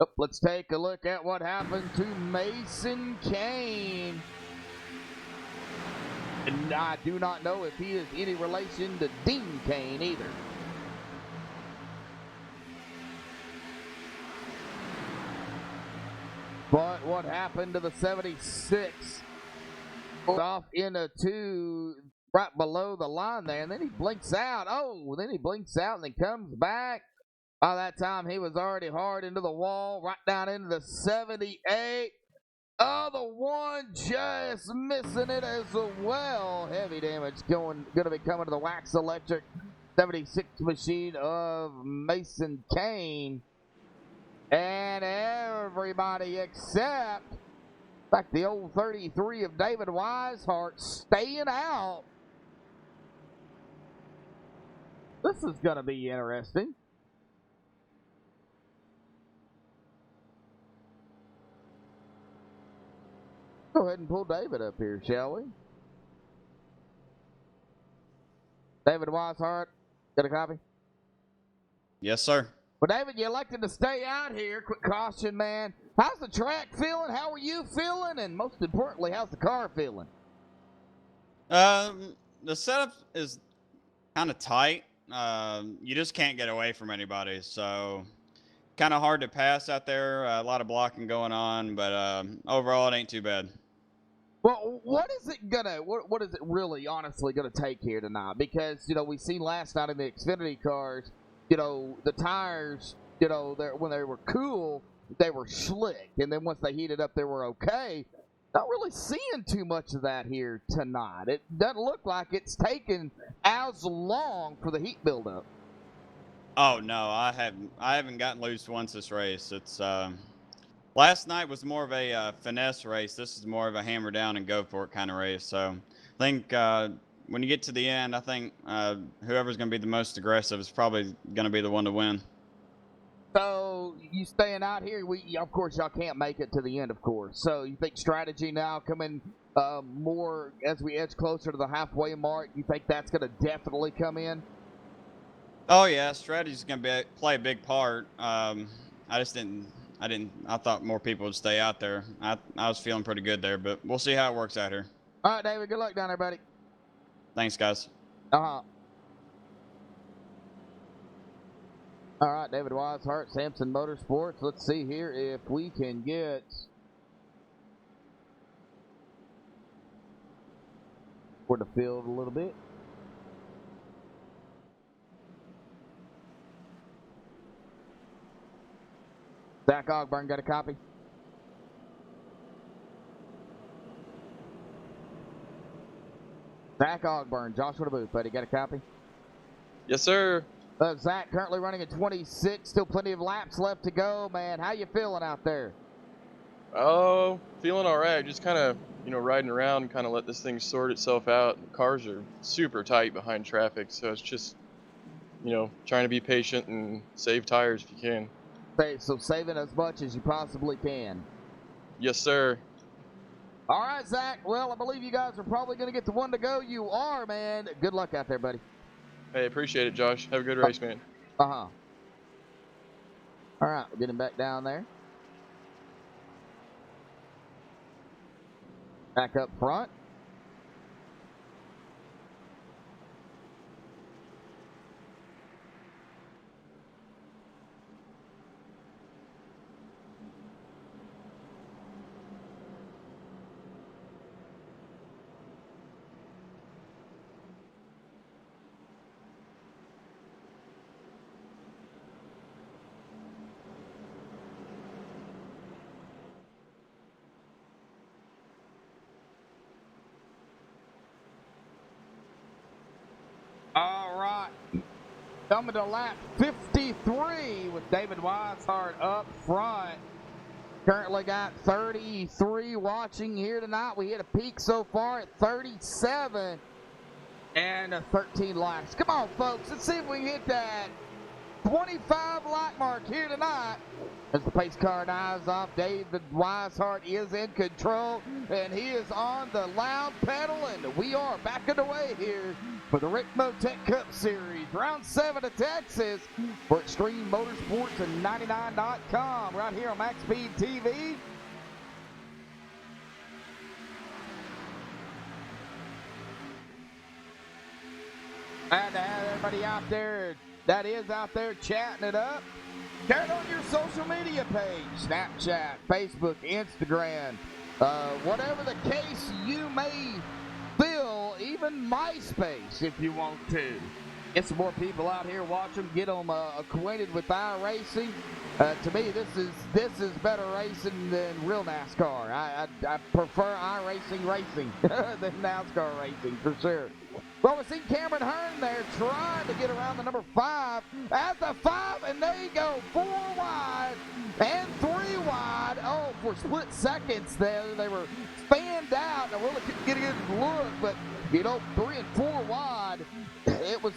Oh, let's take a look at what happened to Mason Kane. And I do not know if he is any relation to Dean Kane either. But what happened to the 76? Off into 2 right below the line there, and then he blinks out. Oh, then he blinks out and then comes back. By that time, he was already hard into the wall, right down into the 78. Oh, the one just missing it as well. Heavy damage going to be coming to the Wax Electric 76 machine of Mason Kane. And everybody except, in fact, the old 33 of David Weishart staying out. This is going to be interesting. Go ahead and pull David up here, shall we? David Weishart, got a copy? Yes, sir. Well, David, you elected to stay out here. Quick caution, man. How's the track feeling? How are you feeling? And most importantly, how's the car feeling? The setup is kind of tight. You just can't get away from anybody, so kind of hard to pass out there. A lot of blocking going on, but overall, it ain't too bad. Well, what is it really honestly gonna take here tonight? Because, you know, we seen last night in the Xfinity cars, you know, the tires, you know, when they were cool, they were slick, and then once they heated up, they were okay. Not really seeing too much of that here tonight. It doesn't look like it's taken as long for the heat buildup. Oh no, I haven't gotten loose once this race. It's last night was more of a finesse race. This is more of a hammer down and go for it kind of race. So I think when you get to the end, I think whoever's going to be the most aggressive is probably going to be the one to win. So you staying out here? Of course, y'all can't make it to the end, of course. So you think strategy now coming more as we edge closer to the halfway mark? You think that's going to definitely come in? Oh yeah, strategy's going to play a big part. I thought more people would stay out there. I was feeling pretty good there, but we'll see how it works out here. All right, David. Good luck down there, buddy. Thanks, guys. All right, David Weishart, Samson Motorsports. Let's see here if we can get for the field a little bit. Zach Ogburn, got a copy? Zach Ogburn, Joshua the Booth, buddy, got a copy? Yes, sir. Zach currently running at 26, still plenty of laps left to go, man. How you feeling out there? Oh, feeling all right. Just kind of, riding around and kind of let this thing sort itself out. The cars are super tight behind traffic, so it's just trying to be patient and save tires if you can. So saving as much as you possibly can. Yes, sir. All right, Zach. Well, I believe you guys are probably going to get the one to go. You are, man. Good luck out there, buddy. Hey, appreciate it, Josh. Have a good race, man. Uh-huh. All right, we'll get him back down there. Back up front. All right. Coming to lap 53 with David Weishart up front. Currently got 33 watching here tonight. We hit a peak so far at 37 and 13 laps. Come on, folks. Let's see if we can hit that 25 lap mark here tonight. As the pace car dives off, David Weishart is in control, and he is on the loud pedal, and we are back underway here for the Rick Motec Cup Series. Round 7 of Texas for Extreme Motorsports and 99.com right here on MaxSpeedTV. And to have everybody out there that is out there chatting it up, share it on your social media page, Snapchat, Facebook, Instagram, whatever the case you may feel, even MySpace if you want to. Get some more people out here watching, get them acquainted with iRacing. To me, this is better racing than real NASCAR. I prefer iRacing racing than NASCAR racing for sure. Well, we see Cameron Hearn there trying to get around the number 5 at the 5, and they go 4 wide and 3 wide. Oh, for split seconds there, they were fanned out. I really couldn't get a good look, but 3 and 4 wide. It was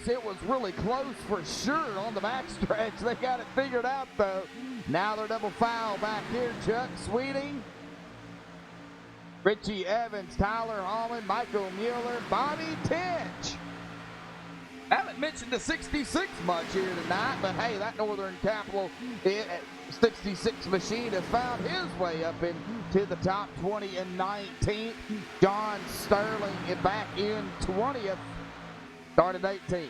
really close for sure on the backstretch. They got it figured out though. Now they're double foul back here. Chuck Sweeting, Richie Evans, Tyler Hallman, Michael Mueller, Bobby Tinch. Haven't mentioned the 66 much here tonight, but hey, that Northern Capital 66 machine has found his way up into the top 20 and 19th. John Sterling back in 20th, started 18th.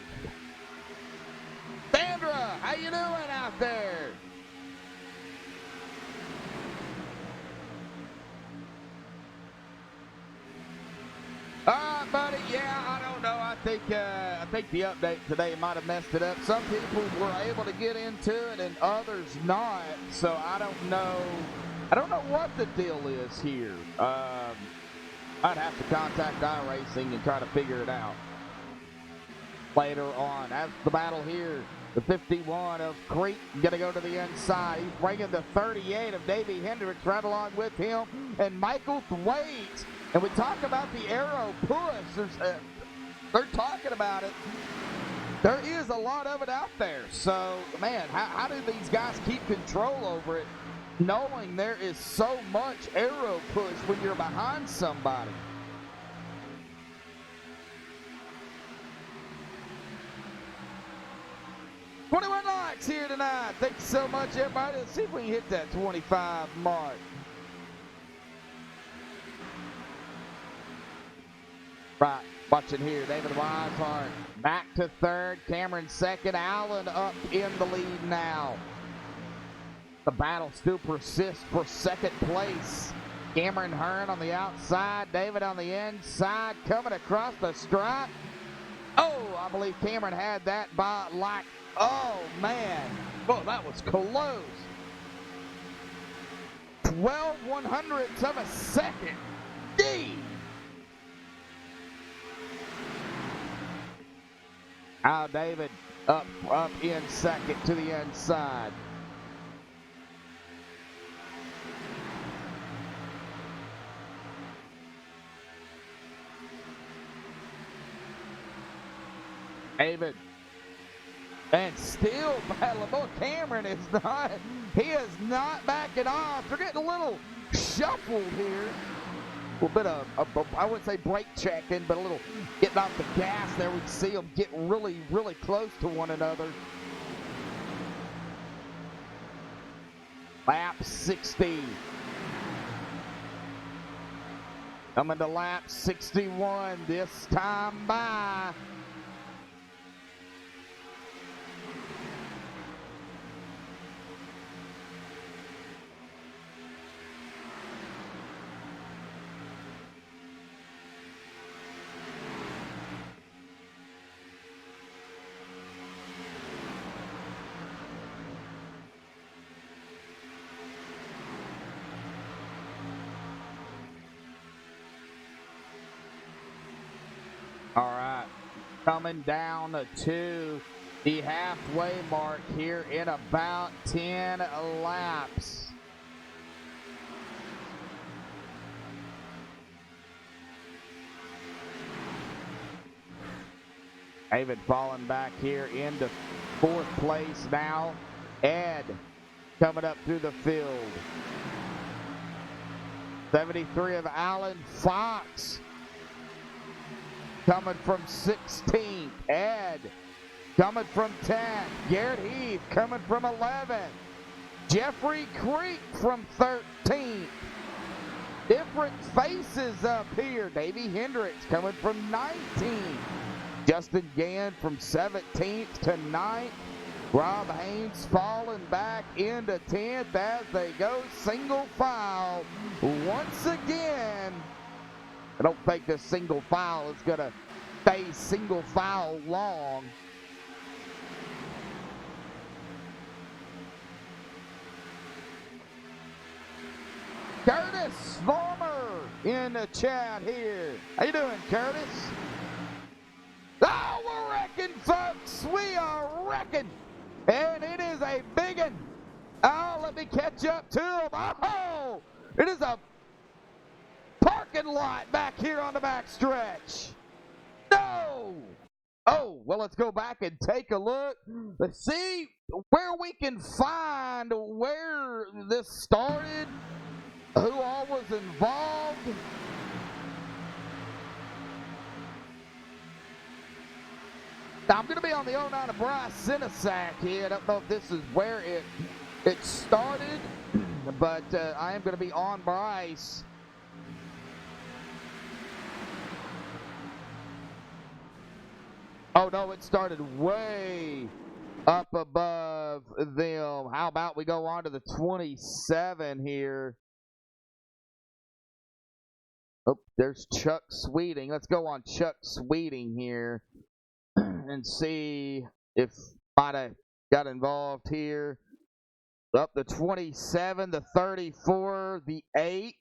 Sandra, how you doing out there? All right, buddy. Yeah, I don't know. I think the update today might have messed it up. Some people were able to get into it and others not. So I don't know. I don't know what the deal is here. I'd have to contact iRacing and try to figure it out later on. As the battle here, the 51 of Creek going to go to the inside. He's bringing the 38 of Davey Hendricks right along with him, and Michael Thwaite. And we talk about the aero push. They're talking about it. There is a lot of it out there. So, man, how do these guys keep control over it, knowing there is so much aero push when you're behind somebody? $21 likes here tonight. Thank you so much, everybody. Let's see if we can hit that 25 mark. Right, watching here, David Weishart back to third, Cameron second, Allen up in the lead now. The battle still persists for second place. Cameron Hearn on the outside, David on the inside, coming across the stripe. Oh, I believe Cameron had that by like, oh man, well that was close. 12/100ths of a second. D. Now David up in second to the inside. David And still battling. Boy, Cameron is not, he is not backing off. They're getting a little shuffled here. A little bit of, I wouldn't say brake checking, but a little getting off the gas there. We can see them get really, really close to one another. Lap 60. Coming to lap 61 this time by. All right, coming down to the halfway mark here in about 10 laps. David falling back here into 4th place now. Ed coming up through the field. 73 of Alan Fox coming from 16th. Ed coming from 10th. Garrett Heath coming from 11th. Jeffrey Creek from 13th. Different faces up here. Davey Hendricks coming from 19th. Justin Gann from 17th to 9th. Rob Haynes falling back into 10th as they go single file once again. I don't think this single file is going to stay single file long. Curtis Farmer in the chat here. How you doing, Curtis? Oh, we're wrecking, folks. We are wrecking. And it is a big one. Oh, let me catch up to him. Oh, it is a parking lot back here on the back stretch. No. Oh, well, let's go back and take a look. Let's see where we can find where this started, who all was involved. Now, I'm going to be on the 09 of Bryce Cinesac here. I don't know if this is where it started, but I am going to be on Bryce. Oh, no, it started way up above them. How about we go on to the 27 here? Oh, there's Chuck Sweeting. Let's go on Chuck Sweeting here and see if might have got involved here. Up the 27, the 34, the 8.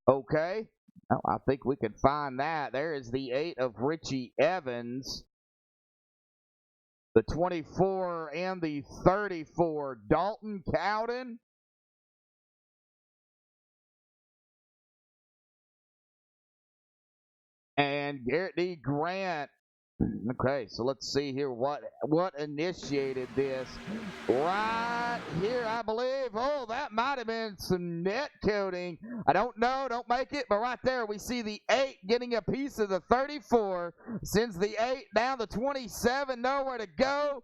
Okay. Well, I think we can find that. There is the 8 of Richie Evans. The 24 and the 34, Dalton Cowden. And Garrett D. Grant. Okay, so let's see here what initiated this. Right here, I believe. Oh, that might have been some net coating. I don't know, don't make it, but right there we see the 8 getting a piece of the 34. Sends the 8 down the 27, nowhere to go.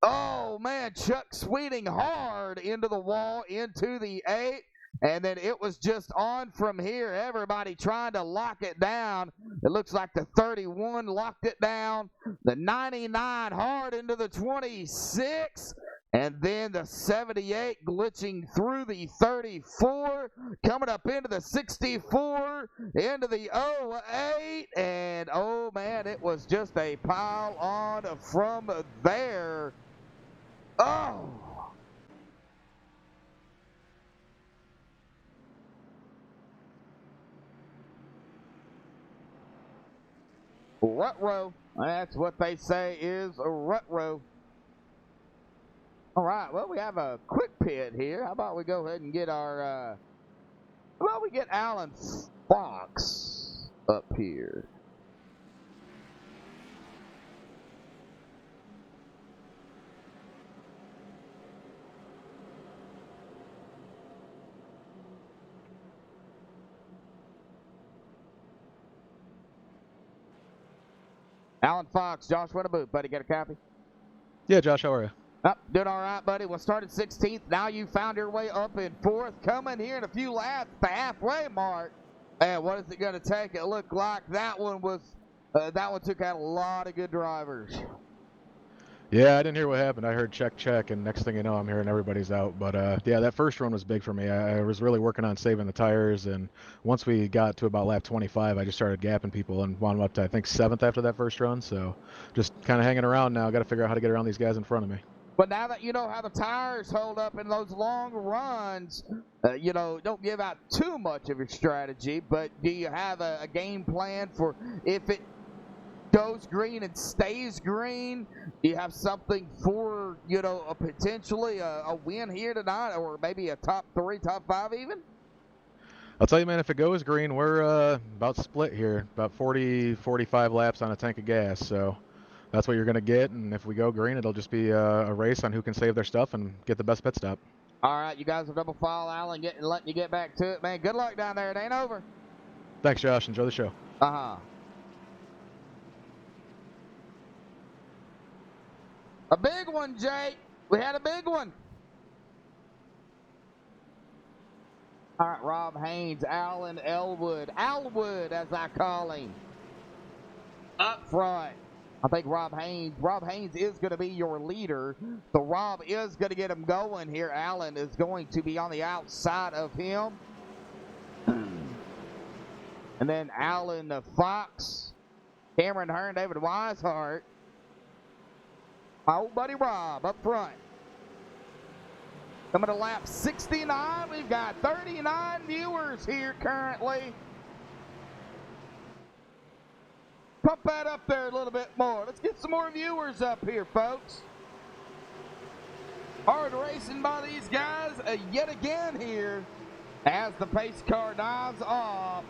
Oh, man, Chuck Sweeting hard into the wall, into the 8. And then it was just on from here. Everybody trying to lock it down. It looks like the 31 locked it down. The 99 hard into the 26. And then the 78 glitching through the 34. Coming up into the 64. Into the 08. And, oh, man, it was just a pile on from there. Oh. Rut-row. That's what they say is a rut-row. All right, well, we have a quick pit here. How about we go ahead and get our, how about we get Alan Fox up here? Alan Fox, Josh Winnaboot, buddy, get a copy? Yeah, Josh, how are you? Doing all right, buddy. We'll start at 16th. Now you found your way up in 4th. Coming here in a few laps, the halfway mark. And what is it going to take? It looked like that one took out a lot of good drivers. Yeah, I didn't hear what happened. I heard check, and next thing you know, I'm hearing everybody's out. But yeah, that first run was big for me. I was really working on saving the tires, and once we got to about lap 25, I just started gapping people and wound up to, I think, 7th after that first run. So just kind of hanging around now. Got to figure out how to get around these guys in front of me. But now that you know how the tires hold up in those long runs, don't give out too much of your strategy, but do you have a game plan for if it goes green and stays green? Do you have something for, potentially a win here tonight, or maybe a top 3, top 5 even? I'll tell you, man, if it goes green, we're about split here, about 40, 45 laps on a tank of gas. So that's what you're going to get, and if we go green, it'll just be a race on who can save their stuff and get the best pit stop. All right, you guys will double file, Alan, letting you get back to it, man. Good luck down there. It ain't over. Thanks, Josh. Enjoy the show. Uh-huh. A big one, Jake. We had a big one. All right, Rob Haynes, Allen Elwood, as I call him, up front. I think Rob Haynes is going to be your leader. So Rob is going to get him going here. Allen is going to be on the outside of him. And then Alan Fox, Cameron Hearn, David Weishart. My old buddy Rob up front. Coming to lap 69, we've got 39 viewers here currently. Pump that up there a little bit more. Let's get some more viewers up here, folks. Hard racing by these guys yet again here as the pace car dives off.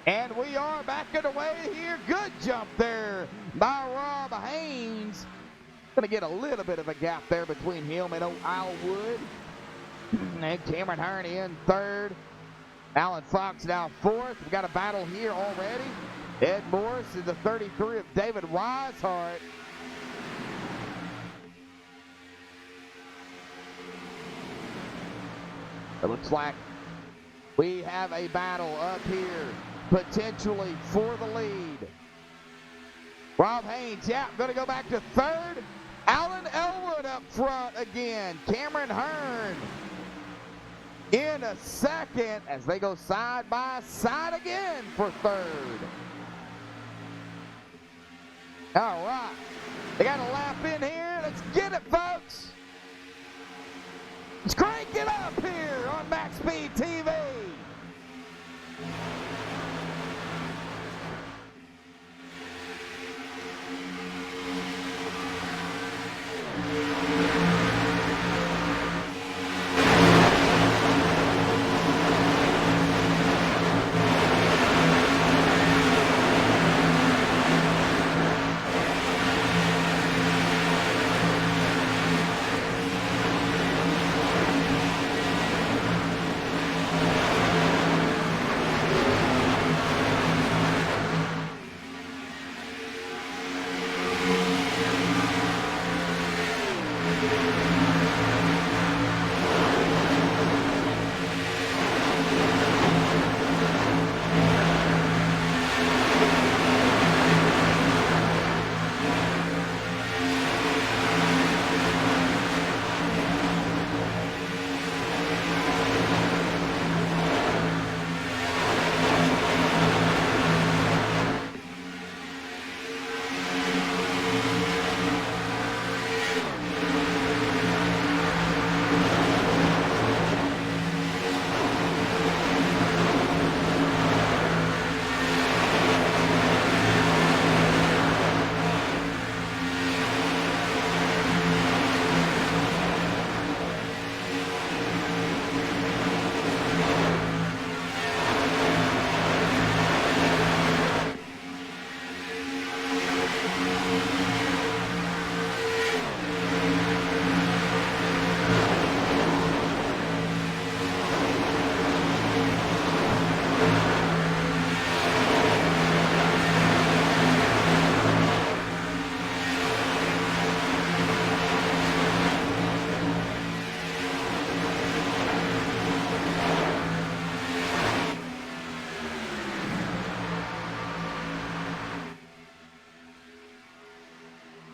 And we are backing away here. Good jump there by Rob Haynes. Going to get a little bit of a gap there between him and Alwood. And Cameron Hearn in 3rd. Alan Fox now 4th. We've got a battle here already. Ed Morris is the 33 of David Weishart. It looks like we have a battle up here, potentially for the lead. Rob Haynes, going to go back to 3rd. Alan Elwood up front again. Cameron Hearn in a 2nd as they go side by side again for 3rd. All right. They got a lap in here. Let's get it, folks. Let's crank it up here on MaxSpeedTV.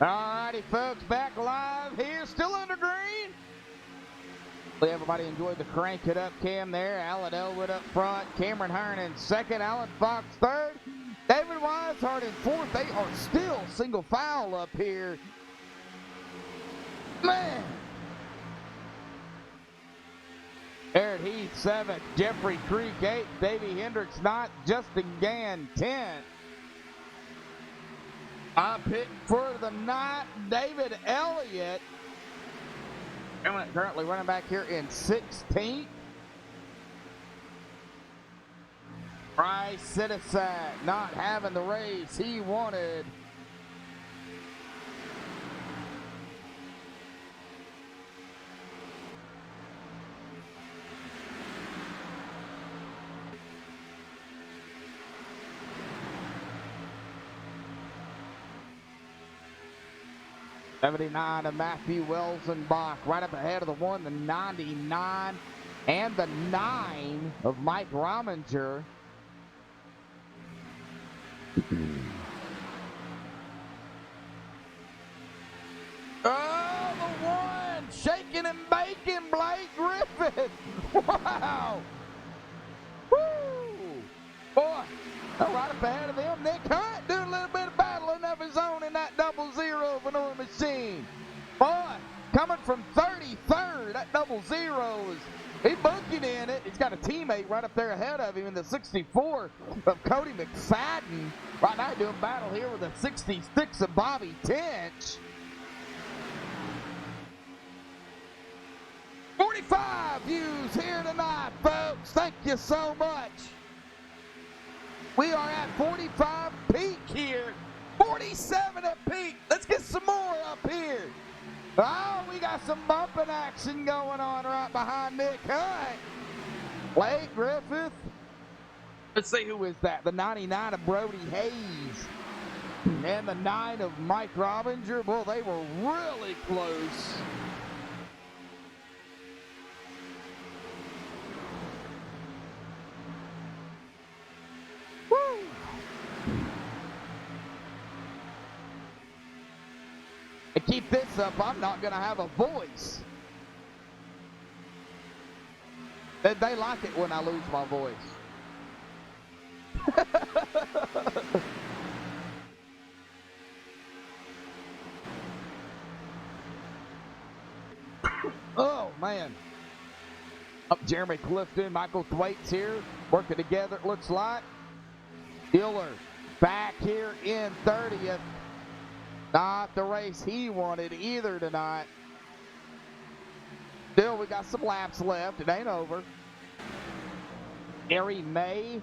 Alrighty, folks, back live here, still under green. Hopefully everybody enjoyed the crank it up cam there. Alan Elwood up front, Cameron Hearn in second, Alan Fox third, David Weishart in fourth. They are still single file up here. Man. Aaron Heath 7th, Jeffrey Creek 8th, Davey Hendricks 9th, Justin Gann 10th. I picked for the night, David Elliott, currently running back here in 16th. Bryce Sidisak not having the race he wanted. '79 of Matthew Welsenbach, right up ahead of the 1, the 99, and the 9 of Mike Rominger. Oh, the 1, shaking and baking, Blake Griffith. Wow. Woo. Boy, right up ahead of them, Nick Hunt doing a little bit of battling of his own in that 00 Vanilla machine. Boy, coming from 33rd, that 00 is, he's booking in it. He's got a teammate right up there ahead of him in the 64 of Cody McFadden. Right now doing battle here with the 66 of Bobby Tench. 45 views here tonight, folks. Thank you so much. We are at 45 peak here. 47 at peak. Let's get some more up here. Oh, we got some bumping action going on right behind Nick Hunt. Blake Griffith. Let's see who is that. The 99 of Brody Hayes. And the 9 of Mike Robinger. Well, they were really close. To keep this up, I'm not going to have a voice. They like it when I lose my voice. Oh, man. Up Jeremy Clifton, Michael Thwaites here, working together, it looks like. Diller back here in 30th. Not the race he wanted either tonight. Still, we got some laps left. It ain't over. Gary May.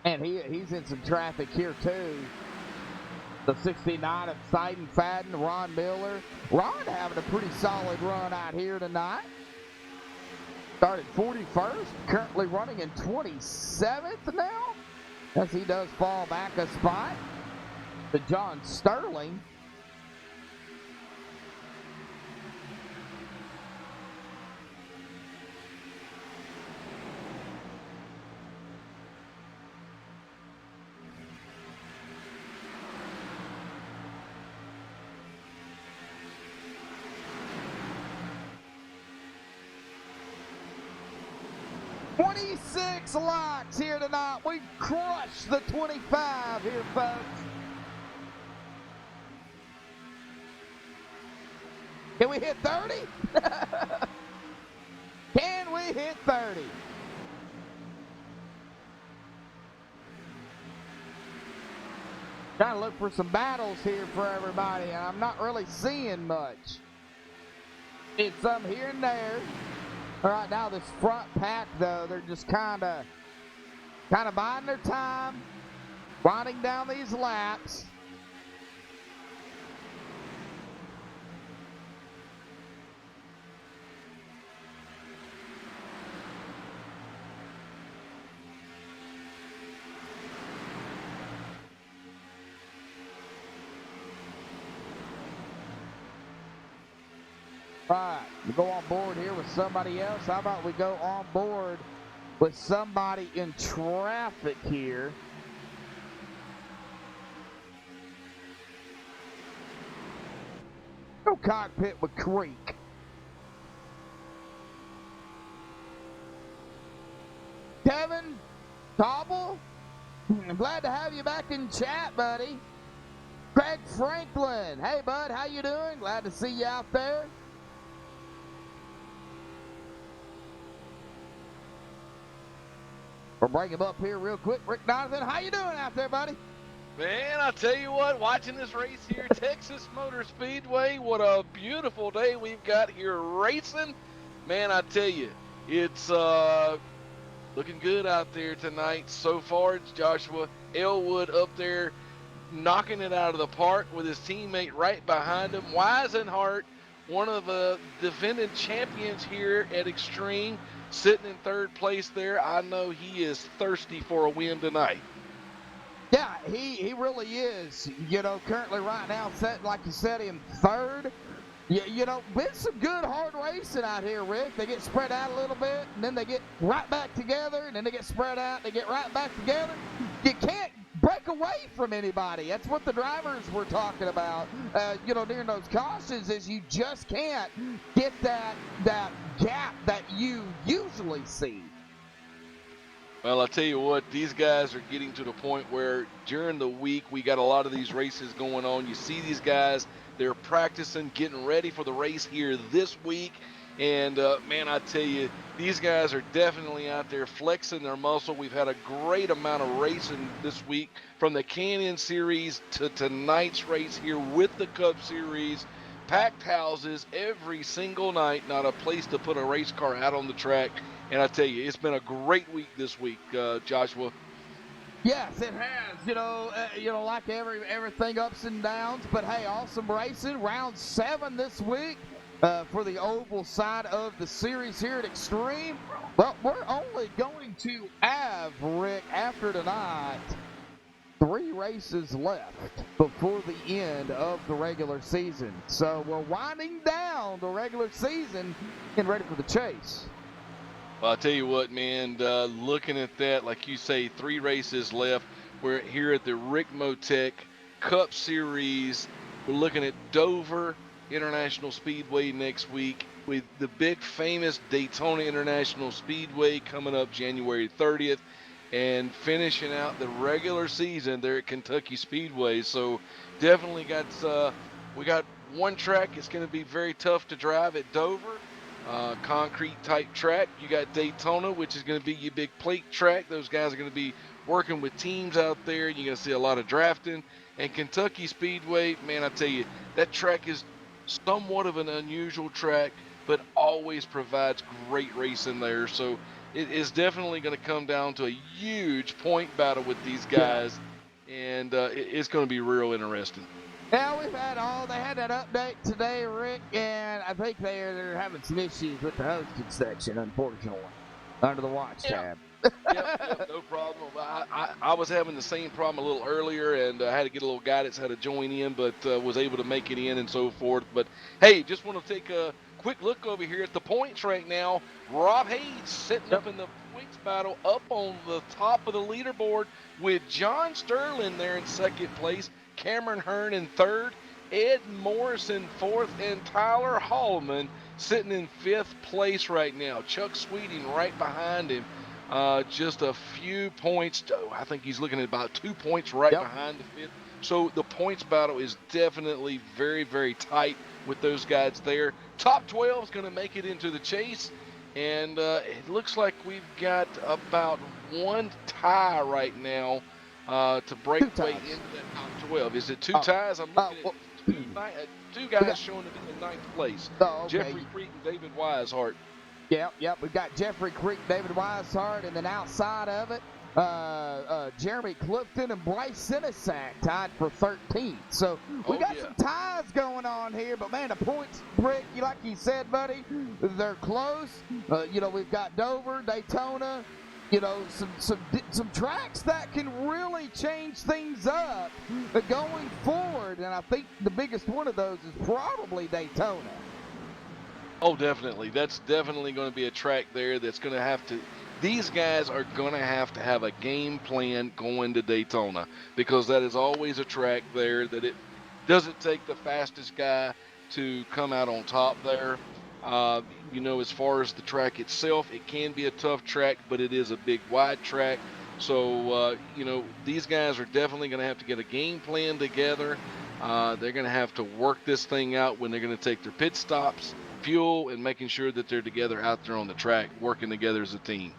And he's in some traffic here, too. The 69 of Sidon Fadden, Ron Miller. Ron having a pretty solid run out here tonight. Started 41st, currently running in 27th now, as he does fall back a spot to John Sterling. '26 likes here tonight. We crushed the 25 here, folks. Can we hit 30? Can we hit 30? Trying to look for some battles here for everybody, and I'm not really seeing much. It's some here and there. All right, now this front pack, though, they're just kind of biding their time, winding down these laps. All right, we go on board here with somebody else. How about we go on board with somebody in traffic here? cockpit with Creek. Kevin, Cobble, I'm glad to have you back in chat, buddy. Craig Franklin, hey bud, how you doing? Glad to see you out there. We'll bring him up here real quick. Rick Donovan, how you doing out there, buddy? Man, I tell you what, watching this race here, Texas Motor Speedway, what a beautiful day we've got here racing. Man, I tell you, it's looking good out there tonight. So far, it's Joshua Elwood up there knocking it out of the park with his teammate right behind him. Weisenhart, one of the defending champions here at Extreme, sitting in third place there. I know he is thirsty for a win tonight. Yeah, he really is. You know, currently right now, set like you said, in third. You know, been some good hard racing out here, Rick. They get spread out a little bit, and then they get right back together, and then they get spread out, they get right back together. You can't break away from anybody. That's what the drivers were talking about, you know, during those cautions, is you just can't get that gap that you usually see. Well, I'll tell you what, these guys are getting to the point where during the week we got a lot of these races going on. You see these guys, they're practicing, getting ready for the race here this week. And, man, I tell you, these guys are definitely out there flexing their muscle. We've had a great amount of racing this week, from the Canyon Series to tonight's race here with the Cup Series. Packed houses every single night, not a place to put a race car out on the track. And I tell you, it's been a great week this week, Joshua. Yes, it has. You know, like everything ups and downs. But hey, awesome racing. Round 7 this week for the oval side of the series here at Extreme. Well, we're only going to have, Rick, after tonight, 3 races left before the end of the regular season. So we're winding down the regular season and ready for the chase. Well, I'll tell you what, man, looking at that, like you say, 3 races left. We're here at the Rick Motec Cup Series. We're looking at Dover International Speedway next week, with the big famous Daytona International Speedway coming up January 30th, and finishing out the regular season there at Kentucky Speedway. So definitely we got one track. It's going to be very tough to drive at Dover. Concrete type track. You got Daytona, which is going to be your big plate track. Those guys are going to be working with teams out there. You're going to see a lot of drafting. And Kentucky Speedway, man, I tell you, that track is somewhat of an unusual track, but always provides great racing there. So it is definitely going to come down to a huge point battle with these guys, and it's going to be real interesting. Yeah, they had that update today, Rick, and I think they're having some issues with the hosting section, unfortunately, under the watch tab. Yep, no problem. I was having the same problem a little earlier, and I had to get a little guidance how to join in, but was able to make it in and so forth. But, hey, just want to take a quick look over here at the points right now. Rob Hayes sitting up in the points battle up on the top of the leaderboard with John Sterling there in second place, Cameron Hearn in third, Ed Morris in fourth, and Tyler Hallman sitting in 5th place right now. Chuck Sweeting right behind him. Just a few points. I think he's looking at about 2 points right behind the 5th. So the points battle is definitely very, very tight with those guys there. Top 12 is going to make it into the chase. And it looks like we've got about one tie right now to break way into that top 12. Is it 2 ties? I'm looking at two guys showing up in the 9th place. Jeffrey Creek and David Weishart. Yep. We've got Jeffrey Creek, David Weishart, and then outside of it, Jeremy Clifton and Bryce Sinisak tied for 13th. So we got some ties going on here, but man, the points, Rick, like you said, buddy, they're close. We've got Dover, Daytona, some tracks that can really change things up going forward, and I think the biggest one of those is probably Daytona. Oh, definitely. That's definitely going to be a track there that's going to have to – these guys are going to have a game plan going to Daytona, because that is always a track there that it doesn't take the fastest guy to come out on top there. You know, as far as the track itself, it can be a tough track, but it is a big, wide track. So, you know, these guys are definitely going to have to get a game plan together. They're going to have to work this thing out when they're going to take their pit stops, fuel, and making sure that they're together out there on the track, working together as a team.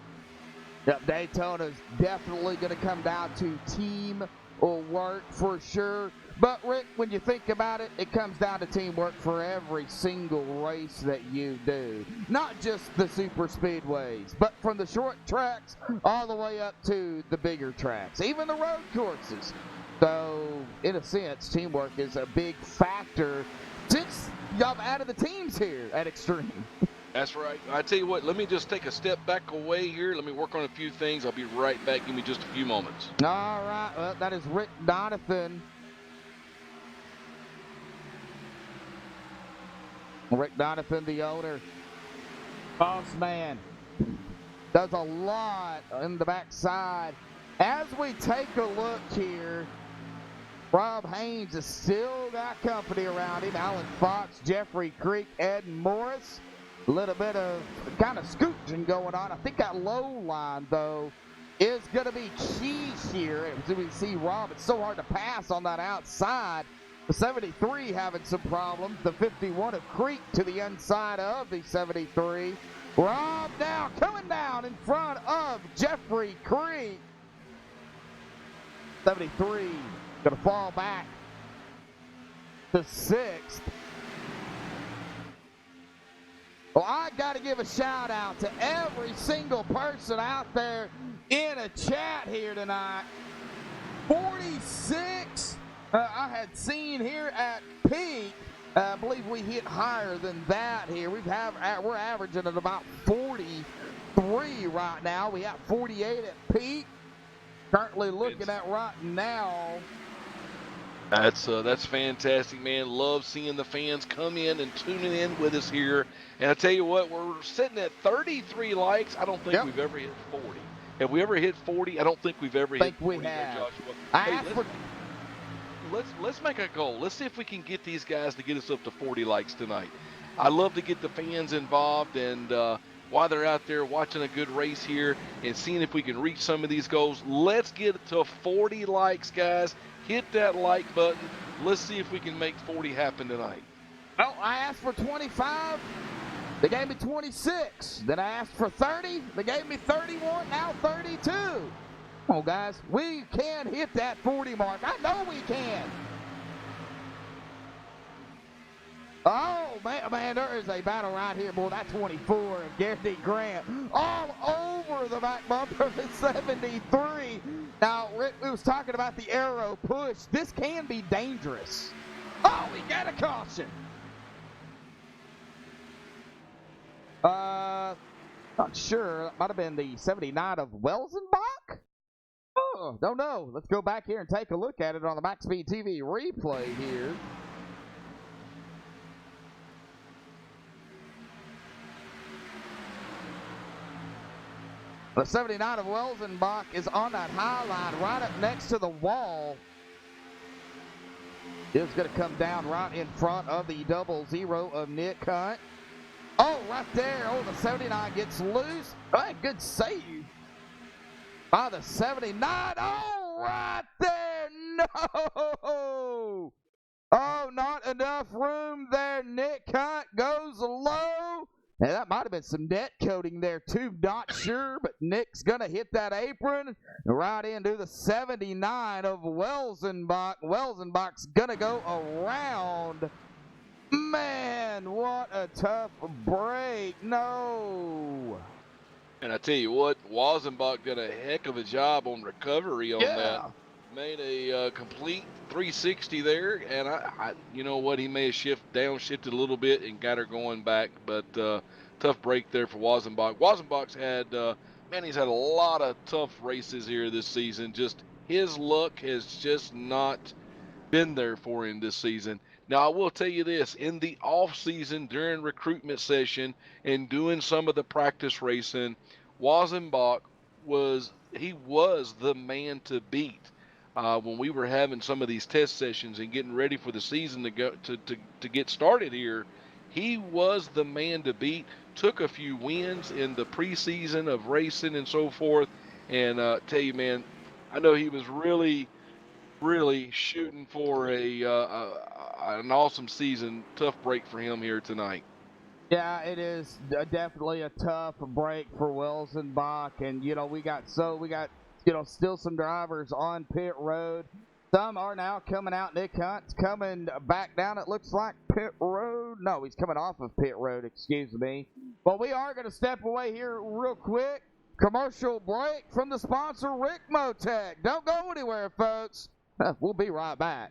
Yep, Daytona's definitely going to come down to team or work for sure. But, Rick, when you think about it, it comes down to teamwork for every single race that you do. Not just the super speedways, but from the short tracks all the way up to the bigger tracks, even the road courses. So, in a sense, teamwork is a big factor since y'all added the teams here at Extreme. That's right. I tell you what, let me just take a step back away here. Let me work on a few things. I'll be right back. Give me just a few moments. All right. Well, that is Rick Donathan. Rick Donathan, the owner, boss man, does a lot in the backside. As we take a look here, Rob Haynes has still got company around him. Alan Fox, Jeffrey Creek, Ed Morris. A little bit of kind of scooting going on. I think that low line, though, is going to be key here. As we see Rob, it's so hard to pass on that outside. The 73 having some problems. The 51 of Creek to the inside of the 73. Rob now coming down in front of Jeffrey Creek. 73 going to fall back to 6th. Well, I got to give a shout out to every single person out there in a chat here tonight. 46 I had seen here at peak. I believe we hit higher than that here. We're averaging at about 43 right now. We have 48 at peak. Currently looking at right now. That's fantastic, man. Love seeing the fans come in and tuning in with us here. And I tell you what, we're sitting at 33 likes. I don't think we've ever hit 40. Have we ever hit 40? I don't think we've ever hit 40. We have. Hey, let's make a goal. Let's see if we can get these guys to get us up to 40 likes tonight. I love to get the fans involved, and while they're out there watching a good race here and seeing if we can reach some of these goals, let's get to 40 likes, guys. Hit that like button. Let's see if we can make 40 happen tonight. Oh, I asked for 25. They gave me 26. Then I asked for 30. They gave me 31. Now 32. Come on, guys. We can hit that 40 mark. I know we can. Oh, man, there is a battle right here, boy. That 24 of Gary Grant all over the back bumper of the 73. Now, Rick, we was talking about the arrow push. This can be dangerous. Oh, we got a caution. Not sure. That might have been the 79 of Welsenbach. Oh, don't know. Let's go back here and take a look at it on the MaxSpeedTV replay here. The 79 of Welsenbach is on that high line right up next to the wall. It's going to come down right in front of the 00 of Nick Hunt. Oh, right there. Oh, the 79 gets loose. Oh, good save by the 79. Oh, right there. No. Oh, not enough room there. Nick Hunt goes low. And that might have been some net coating there, too. Not sure, but Nick's going to hit that apron right into the 79 of Welsenbach. Welsenbach's going to go around. Man, what a tough break. No. And I tell you what, Welsenbach did a heck of a job on recovery on that. Made a complete 360 there, and I you know what, he may have downshifted a little bit and got her going back, but tough break there for Welsenbach. Welsenbach's had, man, he's had a lot of tough races here this season. Just his luck has just not been there for him this season. Now, I will tell you this, in the off season during recruitment session and doing some of the practice racing, Welsenbach was the man to beat. when we were having some of these test sessions and getting ready for the season to go to get started here, he was the man to beat. Took a few wins in the preseason of racing and so forth. And tell you, man, I know he was really shooting for an awesome season. Tough break for him here tonight. Yeah, it is definitely a tough break for Wilsonbach, and we got still some drivers on pit road. Some are now coming out. Nick Hunt's coming back down. It looks like pit road. No, he's coming off of pit road. Excuse me. But we are going to step away here real quick. Commercial break from the sponsor, Rick Motec. Don't go anywhere, folks. We'll be right back.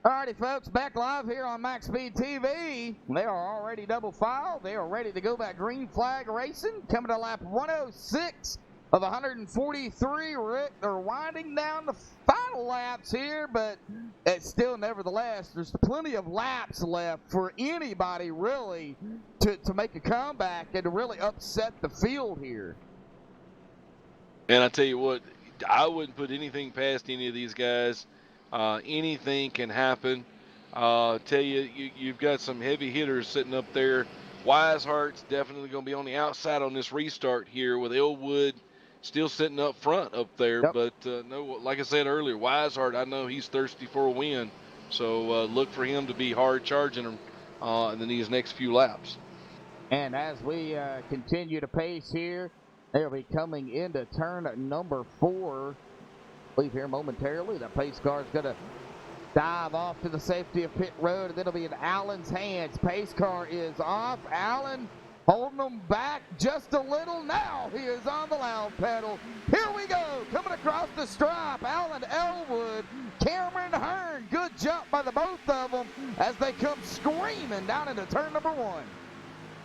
Alrighty, folks, back live here on MaxSpeedTV. They are already double file. They are ready to go back green flag racing. Coming to lap 106 of 143. Rick, they're winding down the final laps here, but it's still, nevertheless, there's plenty of laps left for anybody really to make a comeback and to really upset the field here. And I tell you what, I wouldn't put anything past any of these guys. Anything can happen. Tell you, you've got some heavy hitters sitting up there. Wisehart's definitely going to be on the outside on this restart here with Elwood still sitting up front up there. Yep. But no, like I said earlier, Wisehart, I know he's thirsty for a win. So look for him to be hard charging him in these next few laps. And as we continue to pace here, they'll be coming into turn number 4. Leave here momentarily. The pace car is going to dive off to the safety of pit road, and then it'll be in Allen's hands. Pace car is off. Allen holding them back just a little. Now he is on the loud pedal. Here we go. Coming across the stripe. Allen Elwood, Cameron Hearn. Good jump by the both of them as they come screaming down into turn number 1.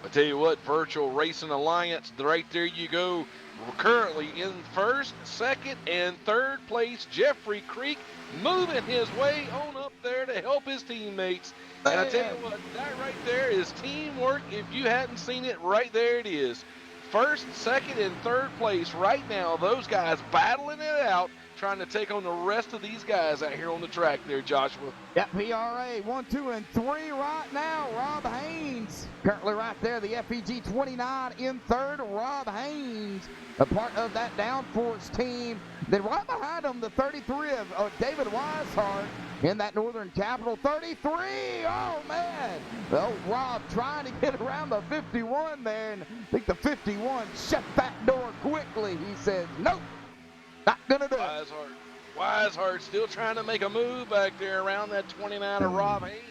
I tell you what, Virtual Racing Alliance, right there you go. We're currently in first, second, and third place. Jeffrey Creek moving his way on up there to help his teammates. And I tell you what, that right there is teamwork. If you hadn't seen it, right there it is. First, second, and third place right now. Those guys battling it out, trying to take on the rest of these guys out here on the track there, Joshua. Yep, PRA 1, 2, and 3 right now. Rob Haynes currently right there. The FEG 29 in third. Rob Haynes, a part of that downforce team. Then right behind him, the 33 of David Weishart in that Northern Capital. 33, oh man. Well, Rob trying to get around the 51 there, and I think the 51 shut that door quickly. He says, nope, not gonna do it. Weishart still trying to make a move back there around that 29 of Rob Haynes.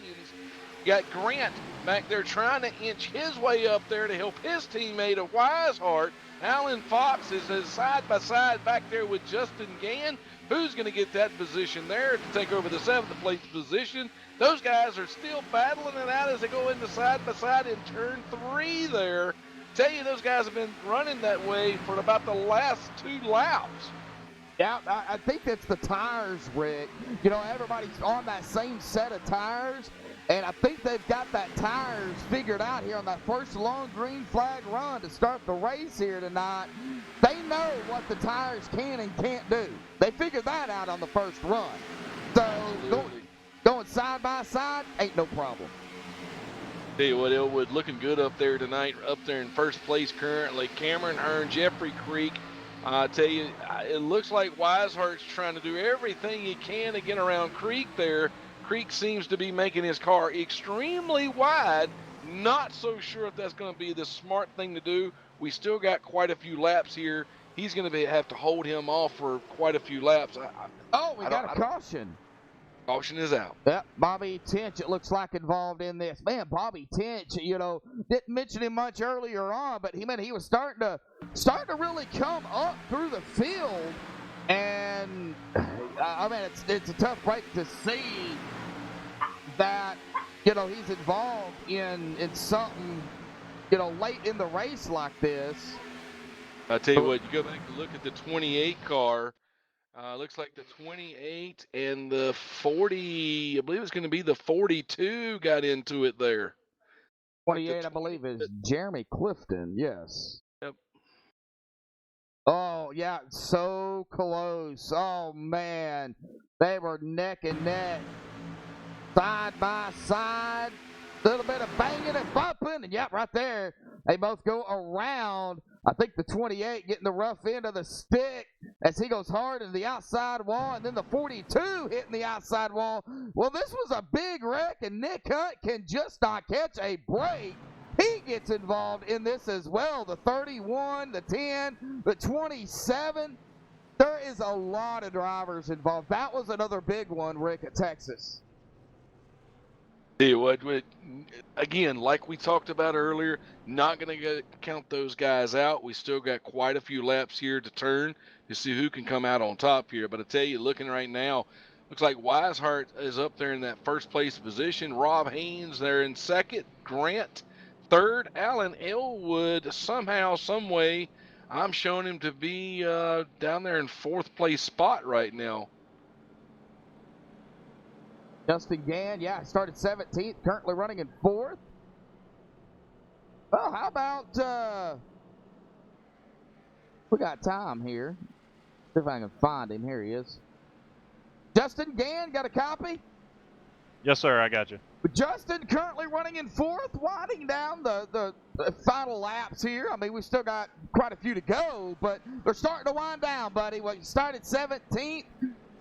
You got Grant back there trying to inch his way up there to help his teammate of Weishart. Alan Fox is side by side back there with Justin Gann. Who's going to get that position there to take over the 7th place position? Those guys are still battling it out as they go into side by side in turn 3 there. Tell you, those guys have been running that way for about the last 2 laps. Yeah, I think that's the tires, Rick. You know, everybody's on that same set of tires, and I think they've got that tires figured out here on that first long green flag run to start the race here tonight. They know what the tires can and can't do. They figured that out on the first run. So going side by side ain't no problem. Tell you what, Elwood looking good up there tonight, up there in first place currently. Cameron Hearn, Jeffrey Creek. I tell you, it looks like Wisehart's trying to do everything he can to get around Creek there. Creek seems to be making his car extremely wide. Not so sure if that's going to be the smart thing to do. We still got quite a few laps here. He's going to have to hold him off for quite a few laps. We got a caution. Caution is out. Yep, Bobby Tinch, it looks like, involved in this. Man, Bobby Tinch, you know, didn't mention him much earlier on, but he was starting to really come up through the field. And, I mean, it's a tough break to see that, you know, he's involved in something, you know, late in the race like this. I tell you what, you go back and look at the 28 car. Looks like the 28 and the 40, I believe it's going to be the 42 got into it there. 28, I believe, is Jeremy Clifton, yes. Yep. Oh, yeah, so close. Oh, man. They were neck and neck, side by side. A little bit of banging and bumping, and yep, right there, they both go around. I think the 28 getting the rough end of the stick as he goes hard into the outside wall, and then the 42 hitting the outside wall. Well, this was a big wreck, and Nick Hunt can just not catch a break. He gets involved in this as well. The 31, the 10, the 27. There is a lot of drivers involved. That was another big one, Rick, at Texas. Tell you what, again, like we talked about earlier, not going to count those guys out. We still got quite a few laps here to turn to see who can come out on top here. But I tell you, looking right now, looks like Wisehart is up there in that first place position. Rob Haynes there in second. Grant third. Alan Elwood, somehow, some way, I'm showing him to be down there in fourth place spot right now. Justin Gann, yeah, started 17th, currently running in 4th. Well, how about, we got time here. See if I can find him. Here he is. Justin Gann, got a copy? Yes, sir, I got you. Justin currently running in 4th, winding down the final laps here. I mean, we still got quite a few to go, but they're starting to wind down, buddy. Well, you started 17th,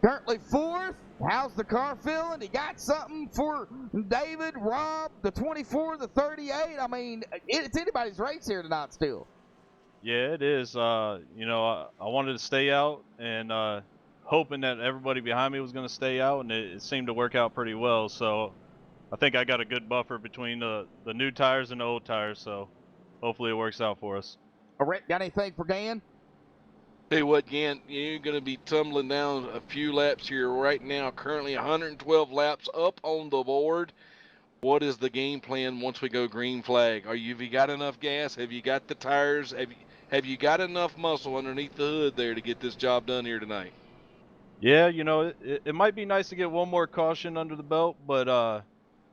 currently 4th. How's the car feeling? He got something for David, Rob, the 24, the 38. I mean, it's anybody's race here tonight still. Yeah, it is. You know, I wanted to stay out and hoping that everybody behind me was going to stay out, and it seemed to work out pretty well. So I think I got a good buffer between the new tires and the old tires, so hopefully it works out for us. Rick, got anything for Gann? Tell you what, Gann, you're going to be tumbling down a few laps here right now. Currently 112 laps up on the board. What is the game plan once we go green flag? Have you got enough gas? Have you got the tires? Have you got enough muscle underneath the hood there to get this job done here tonight? Yeah, you know, it might be nice to get one more caution under the belt, but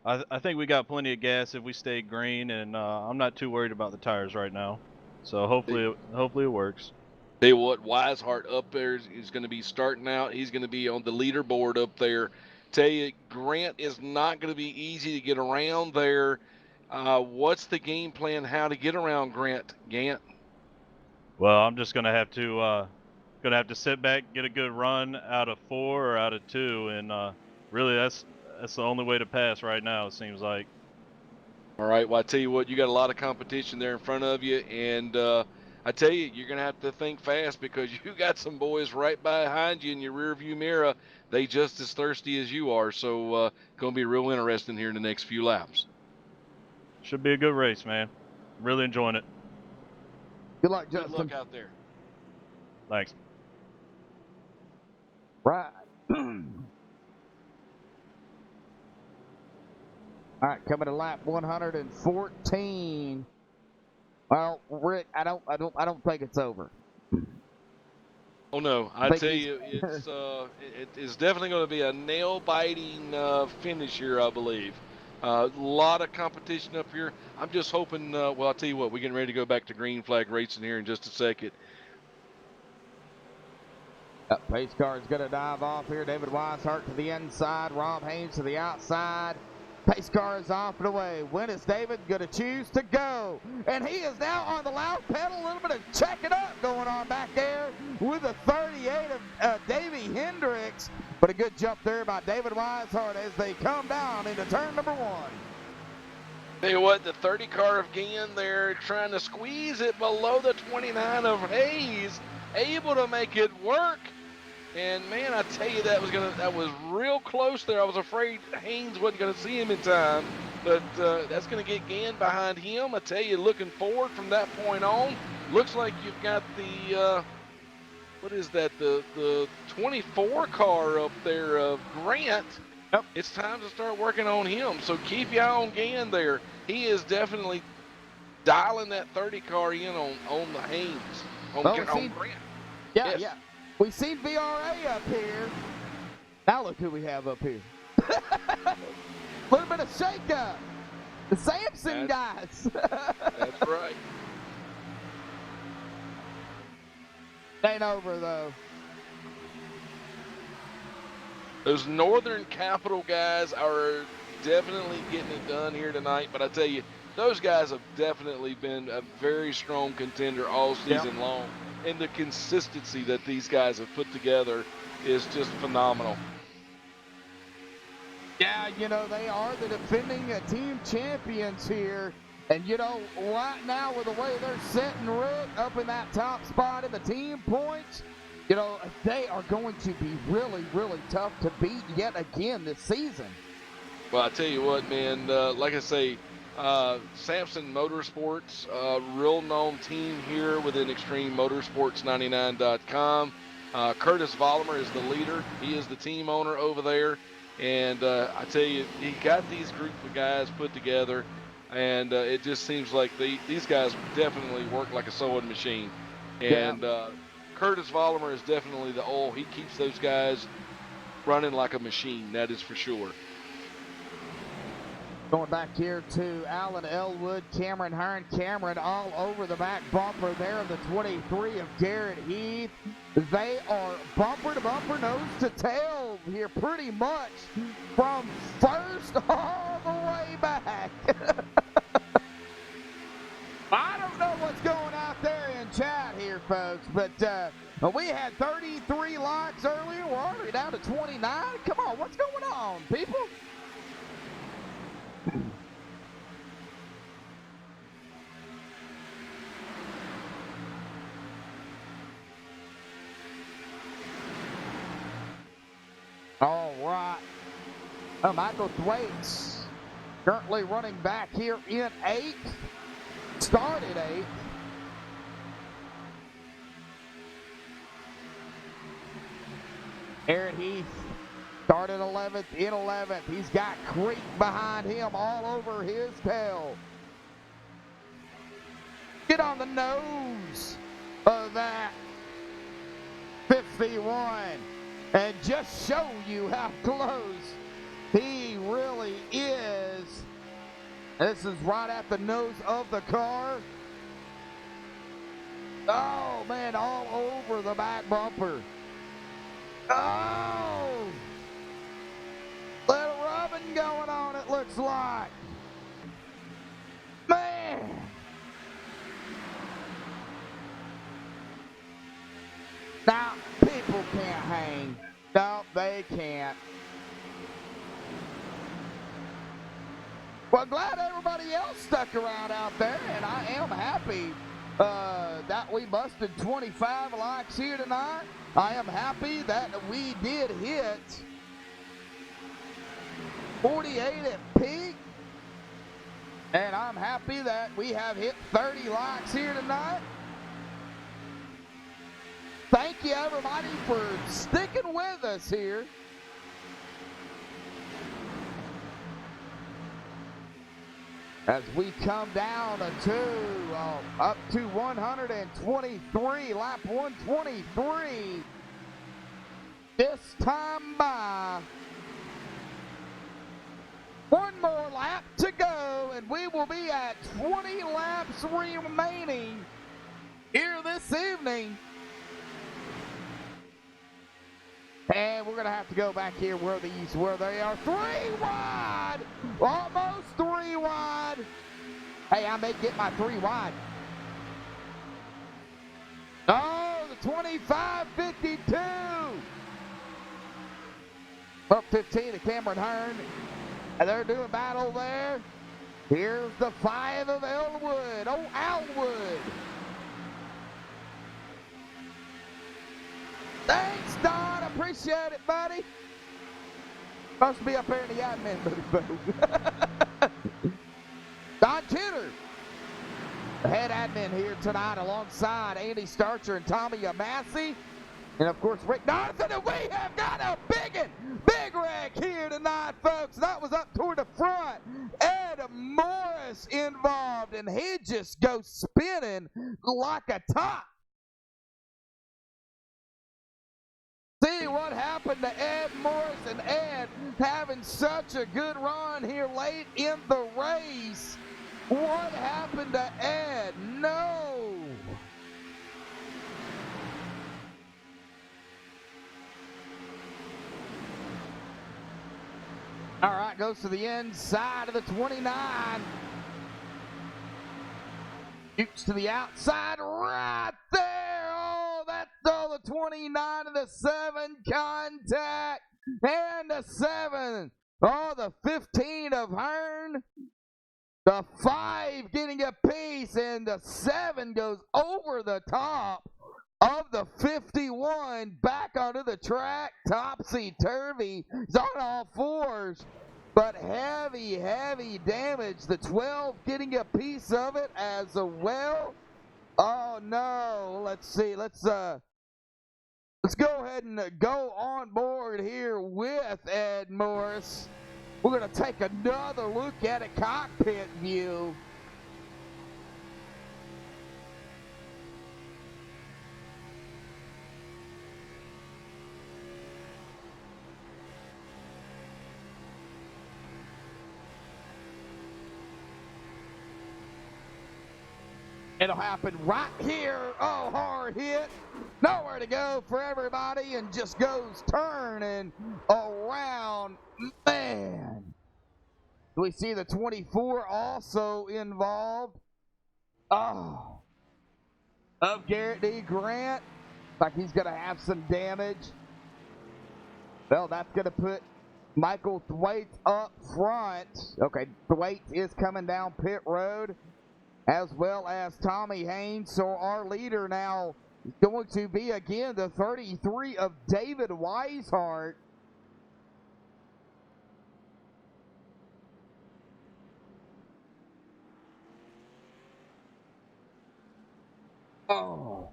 I think we got plenty of gas if we stay green, and I'm not too worried about the tires right now. So hopefully it works. Tell you what, Wisehart up there is going to be starting out. He's going to be on the leaderboard up there. Tell you, Grant is not going to be easy to get around there. What's the game plan? How to get around Grant, Gant? Well, I'm just gonna have to sit back, get a good run out of 4 or out of 2, and really that's the only way to pass right now. It seems like. All right. Well, I tell you what, you got a lot of competition there in front of you, and I tell you, you're going to have to think fast because you got some boys right behind you in your rearview mirror. They just as thirsty as you are, so going to be real interesting here in the next few laps. Should be a good race, man. Really enjoying it. Good luck, Justin. Good luck out there. Thanks. Right. All right, coming to lap 114. Well, Rick, I don't think it's over. Oh no, I think tell he's- you, it's definitely going to be a nail-biting finish here, I believe. A lot of competition up here. I'm just hoping. Well, I'll tell you what, we're getting ready to go back to green flag racing here in just a second. Pace car is going to dive off here. David Weishart to the inside. Rob Haynes to the outside. Pace car is off and away. When is David going to choose to go? And he is now on the loud pedal. A little bit of check it up going on back there with a 38 of Davey Hendricks. But a good jump there by David Weishart as they come down into turn number 1. Tell you what, the 30 car of Gann there trying to squeeze it below the 29 of Hayes, able to make it work. And man, I tell you, that was real close there. I was afraid Haynes wasn't gonna see him in time, but that's gonna get Gann behind him. I tell you, looking forward from that point on, looks like you've got the what is that? The 24 car up there of Grant. Yep. It's time to start working on him. So keep your eye on Gann there. He is definitely dialing that 30 car in on the Haynes on Grant. Yeah, Yes. yeah. We've seen VRA up here. Now look who we have up here. A little bit of shake-up. The Samson guys. That's right. Ain't over, though. Those Northern Capital guys are definitely getting it done here tonight. But I tell you, those guys have definitely been a very strong contender all season long. And the consistency that these guys have put together is just phenomenal. Yeah, you know, they are the defending team champions here. And, you know, right now with the way they're setting Rick up in that top spot in the team points, you know, they are going to be really, really tough to beat yet again this season. Well, I tell you what, man, like I say, Samson Motorsports, real known team here within ExtremeMotorsports99.com. Curtis Vollmer is the leader. He is the team owner over there. And I tell you, he got these group of guys put together, and it just seems like these guys definitely work like a sewing machine. And Curtis Vollmer is definitely the oil. He keeps those guys running like a machine, that is for sure. Going back here to Alan Elwood, Cameron Hearn. Cameron all over the back bumper there of the 23 of Garrett Heath. They are bumper to bumper, nose to tail here pretty much from first all the way back. I don't know what's going out there in chat here, folks, but we had 33 likes earlier. We're already down to 29. Come on, what's going on, people? All right. Michael Thwaites currently running back here in 8th. Started 8th. Aaron Heath started 11th in 11th. He's got Creek behind him all over his tail. Get on the nose of that 51 and just show you how close he really is. This is right at the nose of the car. Oh, man, all over the back bumper. Oh! Little rubbing going on, it looks like. Man! Now, people can't hang. No, they can't. Well, glad everybody else stuck around out there, and I am happy that we busted 25 likes here tonight. I am happy that we did hit 48 at peak, and I'm happy that we have hit 30 likes here tonight. Thank you, everybody, for sticking with us here. As we come down up to 123, lap 123. This time by. One more lap to go, and we will be at 20 laps remaining here this evening. And we're going to have to go back here where they are 3 wide, almost 3 wide. Hey, I may get my 3 wide. Oh, the 25.52. Up 15 to Cameron Hearn. And they're doing battle there. Here's the 5 of Elwood. Oh, Elwood. Thanks, Don. Appreciate it, buddy. Supposed to be up there in the admin booth. Don Kidder, the head admin here tonight, alongside Andy Starcher and Tommy Massey. And, of course, Rick Donovan. And we have got a big wreck here tonight, folks. That was up toward the front. Ed Morris involved, and he just goes spinning like a top. See what happened to Ed Morris, and Ed having such a good run here late in the race. What happened to Ed? No. All right, goes to the inside of the 29. Shoots to the outside right there. Oh, that's all the 29 and the 7 contact. And the 7. Oh, the 15 of Hearn. The 5 getting a piece, and the 7 goes over the top of the 51 back onto the track. Topsy-turvy. He's on all fours. But heavy damage. The 12 getting a piece of it as well. Oh no. Let's see. Let's go ahead and go on board here with Ed Morris. We're going to take another look at a cockpit view. It'll happen right here. Oh, hard hit. Nowhere to go for everybody, and just goes turning around. Man. We see the 24 also involved. Oh. Of Garrett D. Grant. Like he's going to have some damage. Well, that's going to put Michael Thwaite up front. Okay, Thwaite is coming down pit road, as well as Tommy Haynes. So our leader now is going to be, again, the 33 of David Weishart. Oh.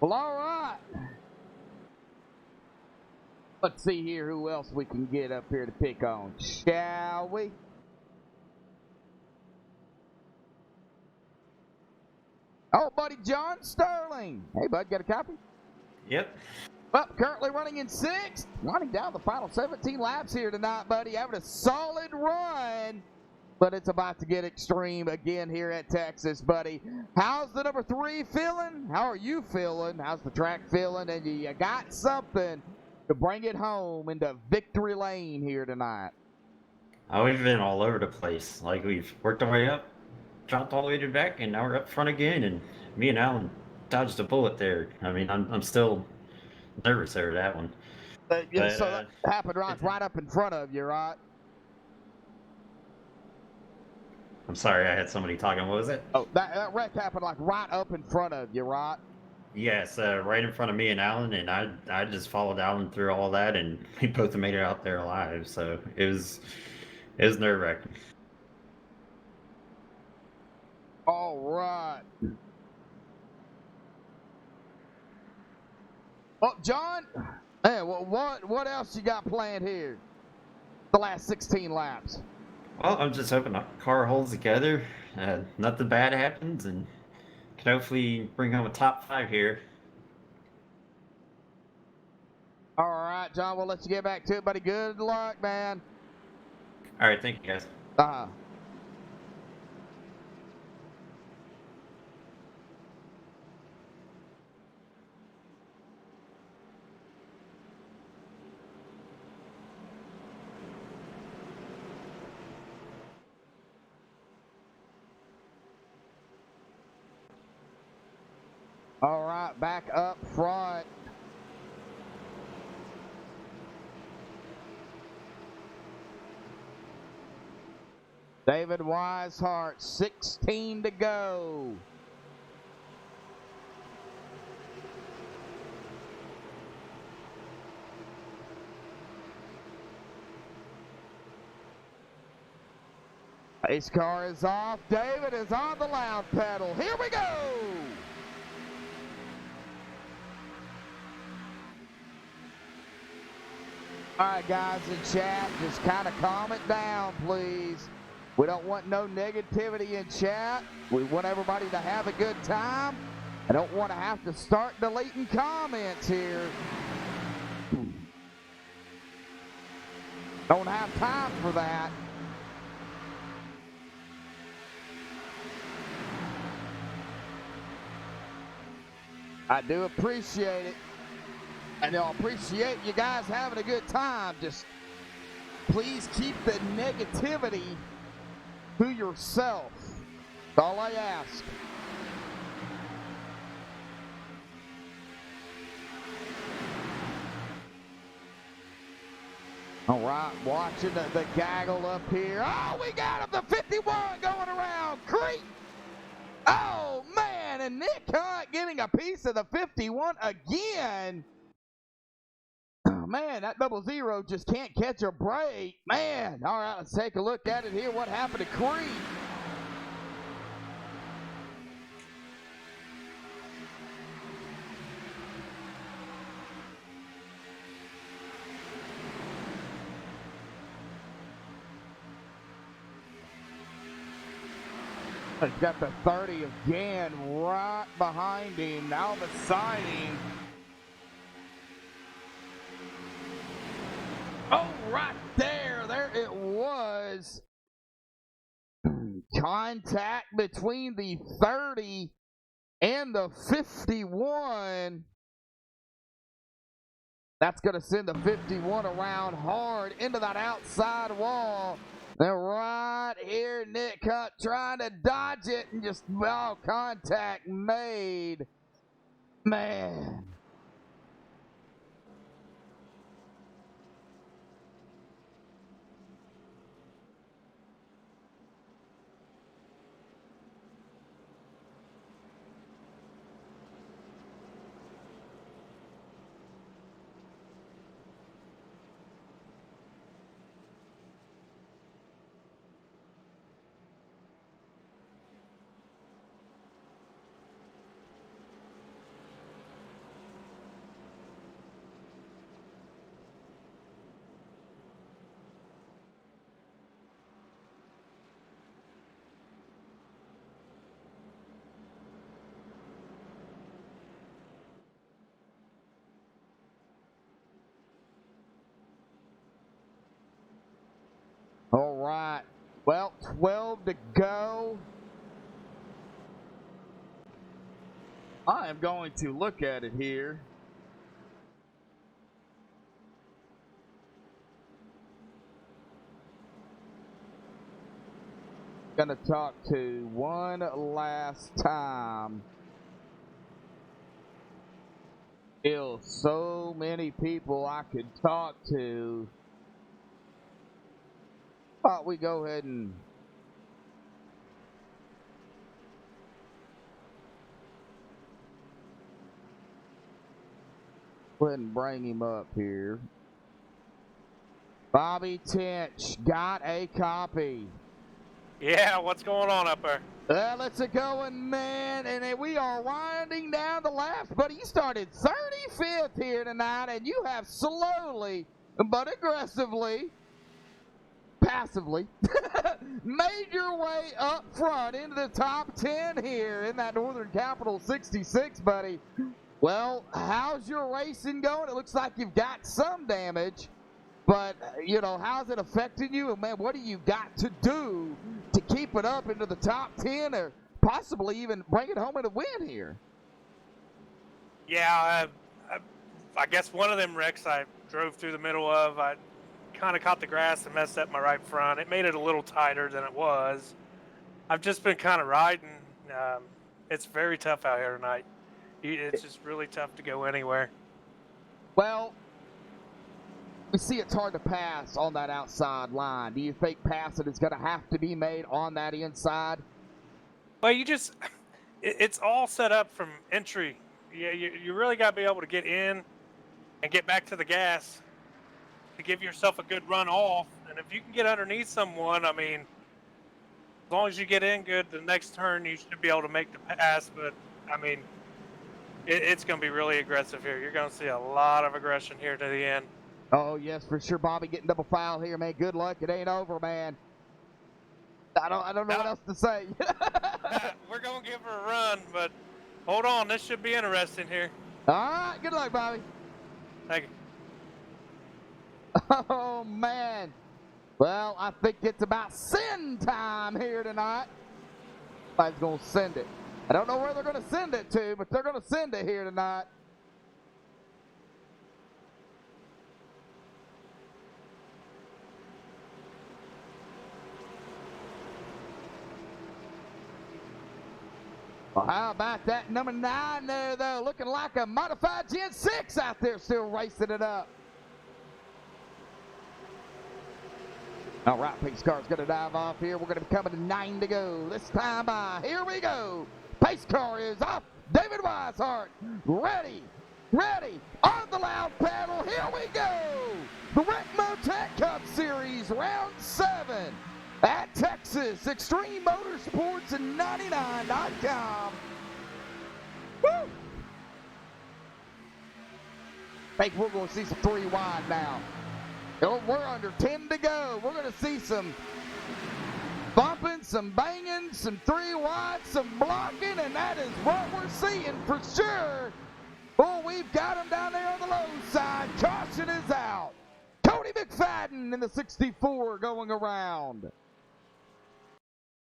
Well, all right. Let's see here who else we can get up here to pick on, shall we? Oh, buddy John Sterling. Hey, bud, got a copy? Yep. Well, currently running in 6th. Running down the final 17 laps here tonight, buddy. Having a solid run. But it's about to get extreme again here at Texas, buddy. How's the number 3 feeling? How are you feeling? How's the track feeling? And you got something to bring it home into victory lane here tonight. Oh, we've been all over the place. Like, we've worked our way up, dropped all the way to the back, and now we're up front again. And me and Alan dodged a bullet there. I mean, I'm still nervous there with that one. Yeah, so that happened right up in front of you, right? I'm sorry, I had somebody talking. What was it? Oh, that wreck happened like right up in front of you, right? Yes, right in front of me and Alan, and I just followed Alan through all that, and we both made it out there alive. So it was nerve-wracking. All right. Oh, John, hey, what else you got planned here? The last 16 laps. Well, I'm just hoping the car holds together, nothing bad happens, and can hopefully bring home a top 5 here. All right, John, we'll let you get back to it, buddy. Good luck, man. All right, thank you guys. Uh-huh. All right, back up front. David Weishart, 16 to go. Pace car is off. David is on the loud pedal. Here we go. All right, guys in chat, just kind of calm it down, please. We don't want no negativity in chat. We want everybody to have a good time. I don't want to have to start deleting comments here. Don't have time for that. I do appreciate it. And I appreciate you guys having a good time. Just please keep the negativity to yourself. That's all I ask. All right, watching the gaggle up here. Oh, we got him, the 51 going around. Creek. Oh, man, and Nick Hunt getting a piece of the 51 again. Oh, man, that 00 just can't catch a break. Man, all right, let's take a look at it here. What happened to Creek? He's got the 30 again right behind him. Now the siding. Oh, right there. There it was. Contact between the 30 and the 51. That's going to send the 51 around hard into that outside wall. Then right here, Nick Hunt trying to dodge it and just, oh, contact made. Man. All right. Well, 12 to go. I am going to look at it here. Gonna talk to one last time. Still so many people I could talk to. Thought we go ahead and go ahead and bring him up here. Bobby Tinch got a copy. Yeah, what's going on up there? Let's get going, man. And then we are winding down the laps, but you started 35th here tonight, and you have slowly but aggressively, passively, made your way up front into the top 10 here in that Northern Capital 66, buddy. Well, how's your racing going? It looks like you've got some damage, but, you know, how's it affecting you? And, man, what do you got to do to keep it up into the top 10 or possibly even bring it home in a win here? Yeah, I guess one of them wrecks I drove through the middle of, I kind of caught the grass and messed up my right front. It made it a little tighter than it was. I've just been kind of riding. It's very tough out here tonight. It's just really tough to go anywhere. Well, we see it's hard to pass on that outside line. Do you think passing is going to have to be made on that inside? Well, it's all set up from entry. Yeah, you really got to be able to get in and get back to the gas to give yourself a good run off. And if you can get underneath someone, I mean, as long as you get in good, the next turn you should be able to make the pass. But, I mean, it's going to be really aggressive here. You're going to see a lot of aggression here to the end. Oh, yes, for sure. Bobby getting double foul here, man. Good luck. It ain't over, man. I don't know what else to say. We're going to give her a run, but hold on. This should be interesting here. All right. Good luck, Bobby. Thank you. Oh, man. Well, I think it's about send time here tonight. Somebody's going to send it. I don't know where they're going to send it to, but they're going to send it here tonight. Well, how about that number 9 there, though? Looking like a modified Gen 6 out there still racing it up. All right, pace car's going to dive off here. We're going to be coming to 9 to go. This time by. Here we go. Pace car is off. David Weishart, ready, on the loud pedal. Here we go. The Recmo Tech Cup Series, round 7 at Texas Extreme Motorsports and 99.com. Woo! I think we're going to see some 3 wide now. We're under 10 to go. We're going to see some bumping, some banging, some 3 wide, some blocking, and that is what we're seeing for sure. Oh, we've got him down there on the low side. Caution is out. Cody McFadden in the 64 going around.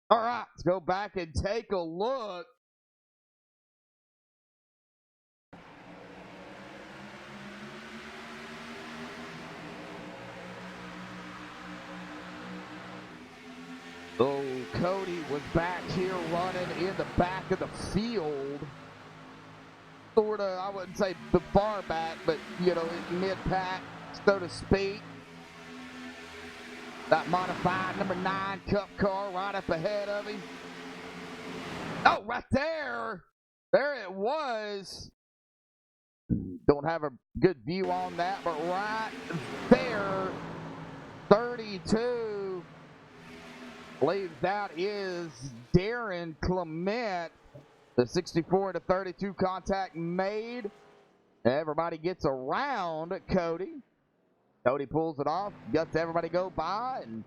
All right, let's go back and take a look. Oh, Cody was back here running in the back of the field. Sort of, I wouldn't say the far back, but, you know, mid-pack, so to speak. That modified number 9 Cup car right up ahead of him. Oh, right there. There it was. Don't have a good view on that, but right there, 32. I believe that is Darren Clement. The 64 to 32 contact made. Everybody gets around Cody. Cody pulls it off, lets everybody go by, and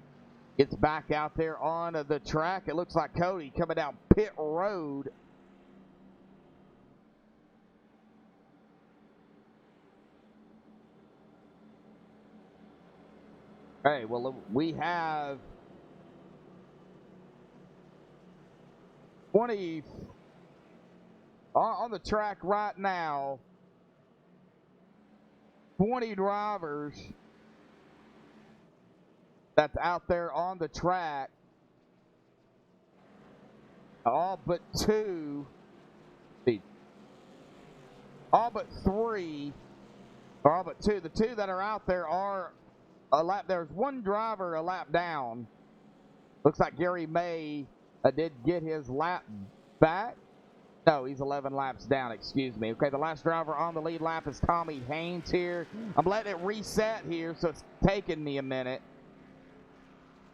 gets back out there on the track. It looks like Cody coming down pit road. Hey, well, we have 20 on the track right now. 20 drivers that's out there on the track. All but 2. All but 3. Or all but 2. The 2 that are out there are a lap. There's 1 driver a lap down. Looks like Gary May did get his lap back. No, he's 11 laps down, excuse me. Okay, the last driver on the lead lap is Tommy Haynes here. I'm letting it reset here, so it's taking me a minute.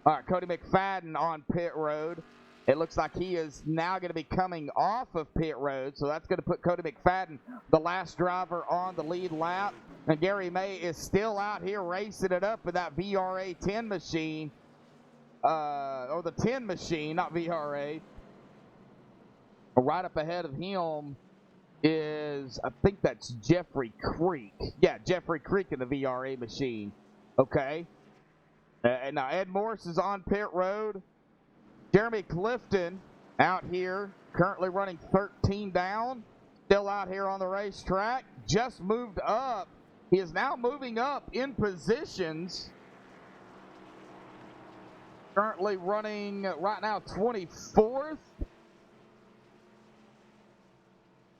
All right, Cody McFadden on pit road. It looks like he is now going to be coming off of pit road, so that's going to put Cody McFadden, the last driver, on the lead lap. And Gary May is still out here racing it up with that VRA 10 machine, or the 10 machine, not VRA. Right up ahead of him is, I think that's Jeffrey Creek. Yeah, Jeffrey Creek in the VRA machine. Okay. And now Ed Morris is on pit road. Jeremy Clifton out here, currently running 13 down, still out here on the racetrack, just moved up. He is now moving up in positions. Currently running right now 24th.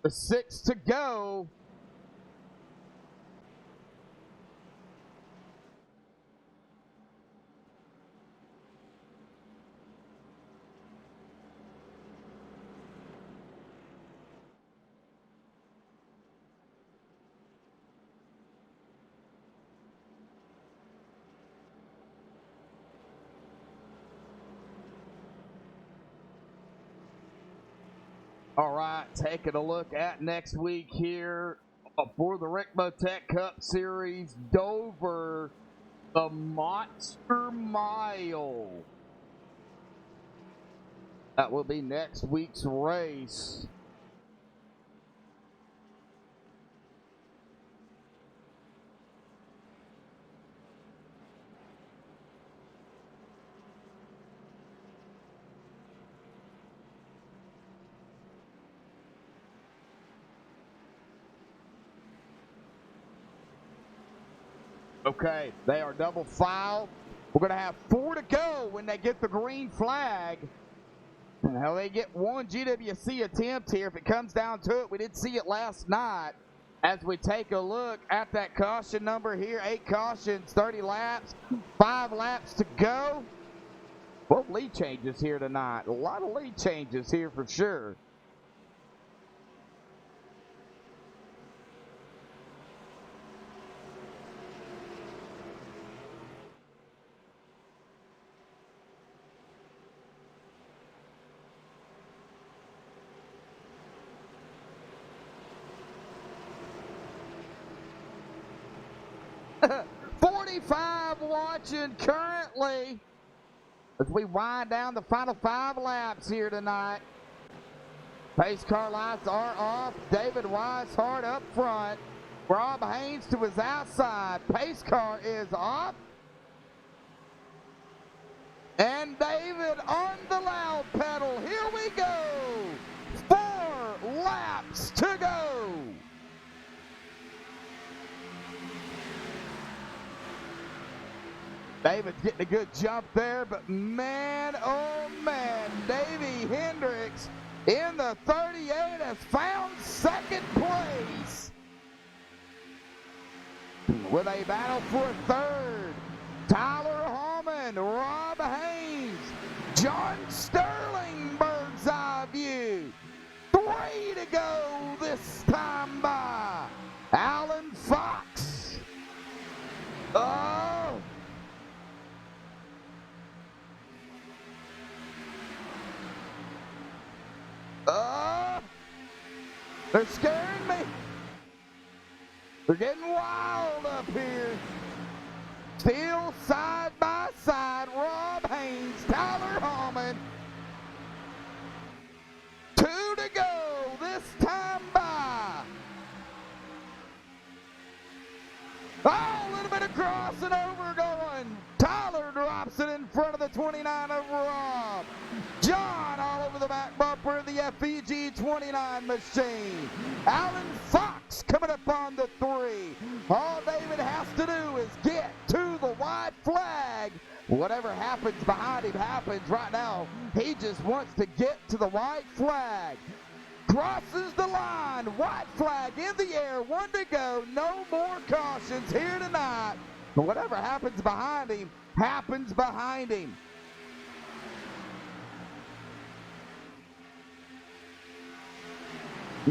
The 6 to go. All right, taking a look at next week here for the Rick Motec Cup Series, Dover, the Monster Mile. That will be next week's race. Okay, they are double file. We're going to have 4 to go when they get the green flag. Now they get one GWC attempt here. If it comes down to it, we did see it last night. As we take a look at that caution number here, 8 cautions, 30 laps, 5 laps to go. Well, lead changes here tonight. A lot of lead changes here for sure. Watching currently as we wind down the final 5 laps here tonight. Pace car lights are off. David Weishart up front. Rob Haynes to his outside. Pace car is off. And David on the loud pedal. Here we go. 4 laps to go. David's getting a good jump there, but man, oh man, Davey Hendricks in the 38 has found second place with a battle for third. Tyler Hallman, Rob Haynes, John Sterling, bird's eye view. 3 to go this time by Alan Fox. Oh. They're scaring me. They're getting wild up here. Still side by side, Rob Haynes, Tyler Hallman. 2 to go this time by. Oh, a little bit of crossing over going. Tyler drops it in front of the 29 of Rob. John all over the back bumper of the FEG 29 machine. Alan Fox coming up on the 3. All David has to do is get to the white flag. Whatever happens behind him happens right now. He just wants to get to the white flag. Crosses the line. White flag in the air. 1 to go. No more cautions here tonight. But whatever happens behind him, happens behind him.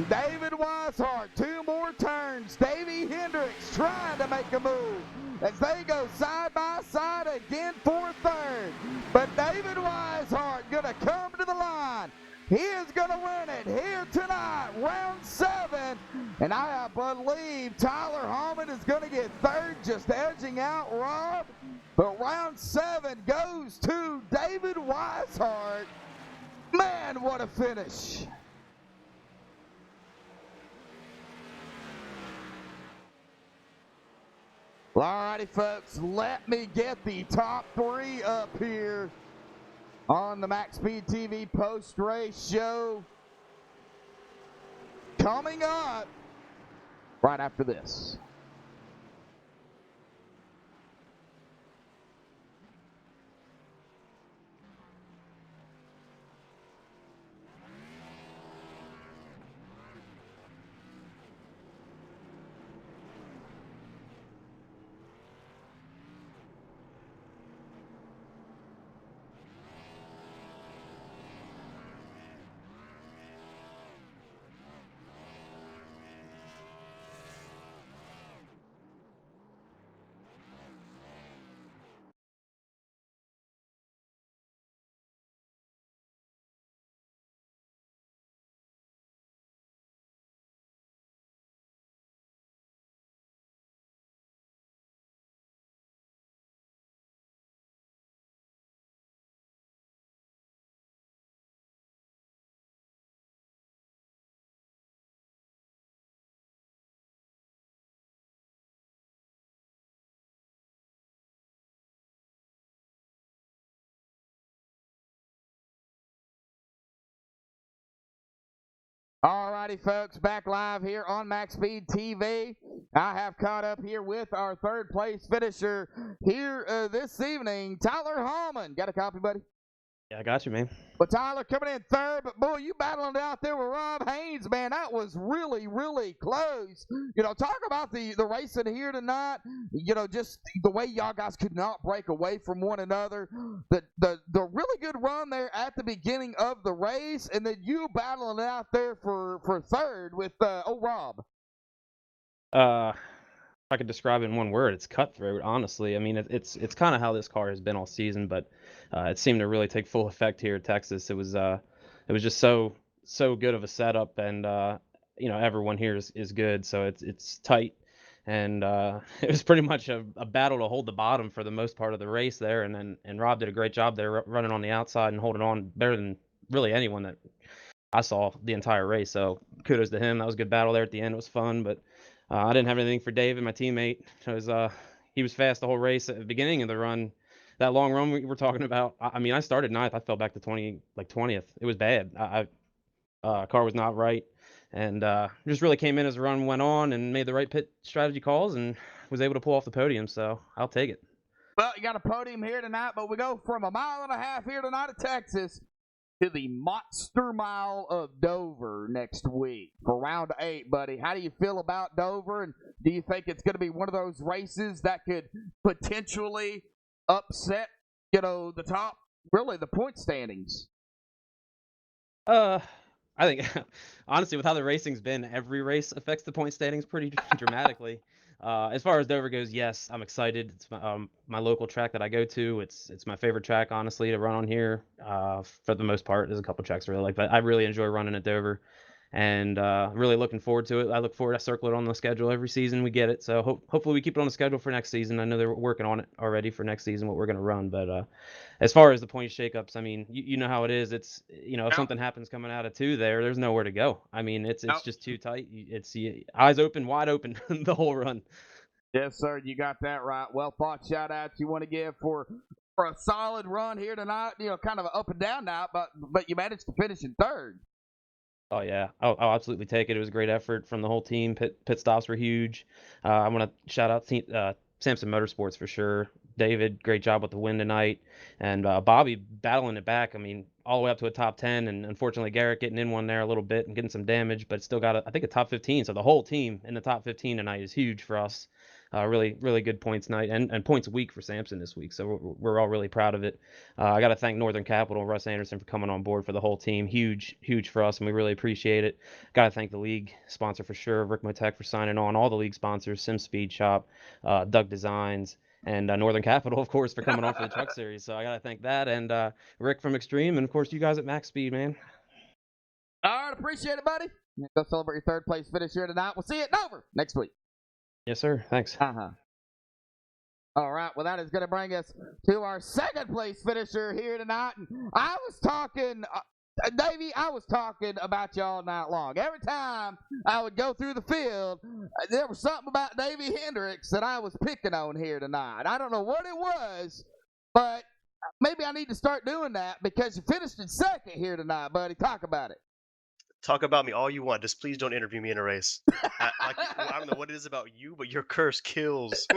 David Weishart, 2 more turns. Davey Hendricks trying to make a move as they go side by side again for third. But David Weishart gonna come to the line. He is going to win it here tonight, round 7. And I believe Tyler Hallman is going to get third, just edging out Rob. But round 7 goes to David Weishart. Man, what a finish. Alrighty, folks, let me get the top 3 up here on the MaxSpeedTV post-race show. Coming up right after this. Alrighty, folks, back live here on MaxSpeedTV. I have caught up here with our third place finisher here this evening, Tyler Hallman. Got a copy, buddy? Yeah, I got you, man. Well, Tyler coming in third, but boy, you battling out there with Rob Haynes, man. That was really, really close. You know, talk about the racing here tonight. You know, just the way y'all guys could not break away from one another. The really good run there at the beginning of the race, and then you battling out there for third with old Rob. If I could describe it in one word, it's cutthroat. Honestly, I mean, it's kind of how this car has been all season, but it seemed to really take full effect here at Texas. It was just so good of a setup, and you know, everyone here is good, so it's tight, and it was pretty much a battle to hold the bottom for the most part of the race there, and Rob did a great job there running on the outside and holding on better than really anyone that I saw the entire race. So kudos to him. That was a good battle there at the end. It was fun, but I didn't have anything for David, my teammate. He was fast the whole race at the beginning of the run. That long run we were talking about. I mean, I started 9th. I fell back to 20th. It was bad. Car was not right, and just really came in as the run went on and made the right pit strategy calls and was able to pull off the podium. So I'll take it. Well, you got a podium here tonight, but we go from 1.5 miles here tonight at Texas to the Monster Mile of Dover next week for round 8, buddy. How do you feel about Dover, and do you think it's going to be one of those races that could potentially upset, you know, the top, really the point standings? I think honestly, with how the racing's been, every race affects the point standings pretty dramatically. As far as Dover goes, yes, I'm excited. It's my local track that I go to. It's my favorite track, honestly, to run on here. For the most part, there's a couple tracks I really like, but I really enjoy running at Dover, and really looking forward to it. I look forward to circle it on the schedule every season we get it. So hopefully we keep it on the schedule for next season. I know they're working on it already for next season, what we're going to run. But as far as the point shakeups, I mean, you know how it is. It's, you know, if something happens coming out of 2 there's nowhere to go. I mean, it's just too tight. It's eyes open, wide open the whole run. Yes, sir. You got that right. Well thought shout out you want to give for a solid run here tonight. You know, kind of an up and down night, but you managed to finish in third. Oh yeah, I'll absolutely take it. It was a great effort from the whole team. Pit stops were huge. I want to shout out Samson Motorsports for sure. David, great job with the win tonight, and Bobby battling it back. I mean, all the way up to a top 10, and unfortunately Garrett getting in one there a little bit and getting some damage, but still got I think a top 15. So the whole team in the top 15 tonight is huge for us. Really good points night and points week for Samson this week. So we're all really proud of it. I got to thank Northern Capital, Russ Anderson, for coming on board for the whole team. Huge for us, and we really appreciate it. Got to thank the league sponsor for sure, Rick Motech, for signing on. All the league sponsors, Sim Speed Shop, Doug Designs, and Northern Capital, of course, for coming on for the Truck Series. So I got to thank that, and Rick from Extreme, and of course you guys at Max Speed, man. right, appreciate it, buddy. Go celebrate your third place finish here tonight. We'll see you at Dover next week. Yes, sir. Thanks. All right, well, that is going to bring us to our second place finisher here tonight. And I was talking, Davey, I was talking about you all night long. Every time I would go through the field, there was something about Davey Hendricks that I was picking on here tonight. I don't know what it was, but maybe I need to start doing that because you finished in second here tonight, buddy. Talk about it. Talk about me all you want. Just please don't interview me in a race. I don't know what it is about you, but your curse kills.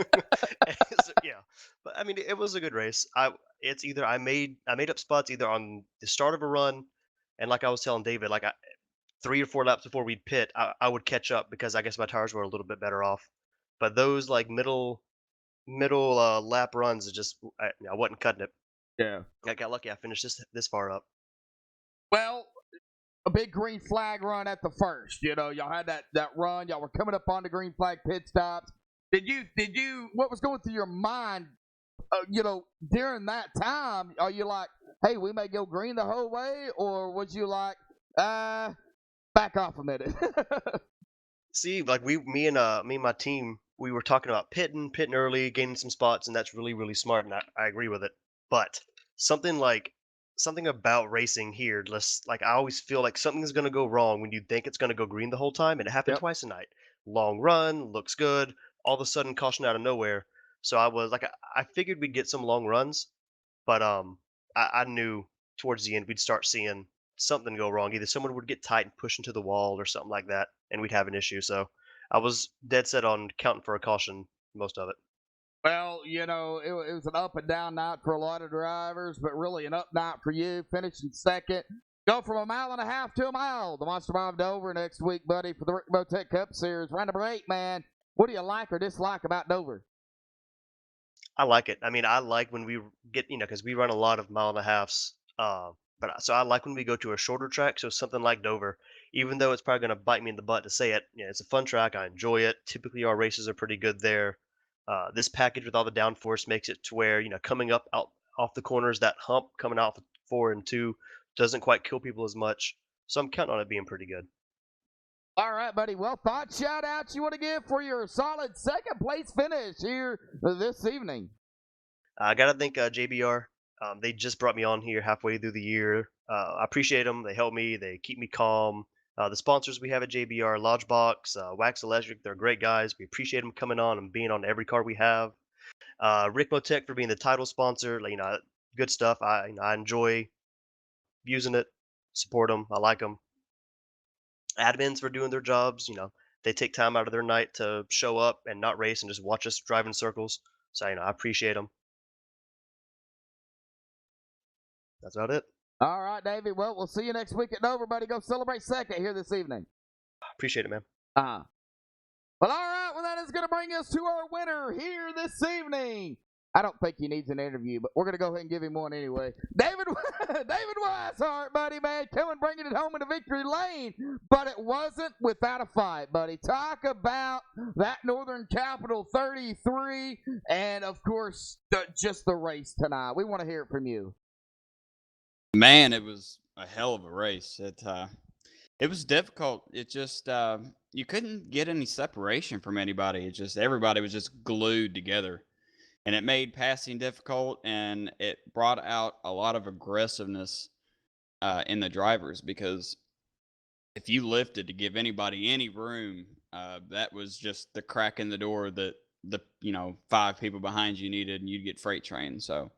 So, yeah, but I mean, it was a good race. It's either I made up spots either on the start of a run, and like I was telling David, like 3 or 4 laps before we'd pit, I would catch up because I guess my tires were a little bit better off. But those like middle lap runs, I wasn't cutting it. Yeah. I got lucky. I finished this far up. Well, a big green flag run at the first. You know, y'all had that run. Y'all were coming up on the green flag pit stops. Did you? What was going through your mind? During that time, are you like, hey, we may go green the whole way, or was you like, back off a minute? See, like me and my team, we were talking about pitting early, gaining some spots, and that's really, really smart, and I agree with it. But something about racing here, I always feel like something's gonna go wrong when you think it's gonna go green the whole time, and it happened twice tonight. Long run, looks good, all of a sudden caution out of nowhere. So I was like, I figured we'd get some long runs, but I knew towards the end we'd start seeing something go wrong. Either someone would get tight and push into the wall or something like that, and we'd have an issue. So I was dead set on counting for a caution most of it. Well, it was an up and down night for a lot of drivers, but really an up night for you, finishing second. Go from 1.5 miles to a mile. The Monster Bomb Dover next week, buddy, for the Rick Botech Cup Series. Round number 8, man. What do you like or dislike about Dover? I like it. I mean, I like when we get, because we run a lot of 1.5 miles. So I like when we go to a shorter track. So something like Dover, even though it's probably going to bite me in the butt to say it, it's a fun track. I enjoy it. Typically, our races are pretty good there. This package with all the downforce makes it to where, coming up out off the corners, that hump coming out 4 and 2 doesn't quite kill people as much. So I'm counting on it being pretty good. All right, buddy. Well, thought shout outs you want to give for your solid second place finish here this evening? I got to thank JBR. They just brought me on here halfway through the year. I appreciate them. They help me. They keep me calm. The sponsors we have at JBR, Lodgebox, Wax Electric, they're great guys. We appreciate them coming on and being on every car we have. Rick Motech for being the title sponsor. Good stuff. I enjoy using it. Support them. I like them. Admins for doing their jobs. They take time out of their night to show up and not race and just watch us drive in circles. So I appreciate them. That's about it. All right, Davey. Well, we'll see you next week at Dover, buddy. Go celebrate second here this evening. Appreciate it, man. Well, all right. Well, that is going to bring us to our winner here this evening. I don't think he needs an interview, but we're going to go ahead and give him one anyway. David Weishart, buddy, man, coming bringing it home in a victory lane, but it wasn't without a fight, buddy. Talk about that Northern Capital 33 and, of course, just the race tonight. We want to hear it from you. Man, it was a hell of a race. It was difficult. It just you couldn't get any separation from anybody. It just everybody was just glued together, and it made passing difficult, and it brought out a lot of aggressiveness in the drivers, because if you lifted to give anybody any room, that was just the crack in the door that the 5 people behind you needed, and you'd get freight trained. So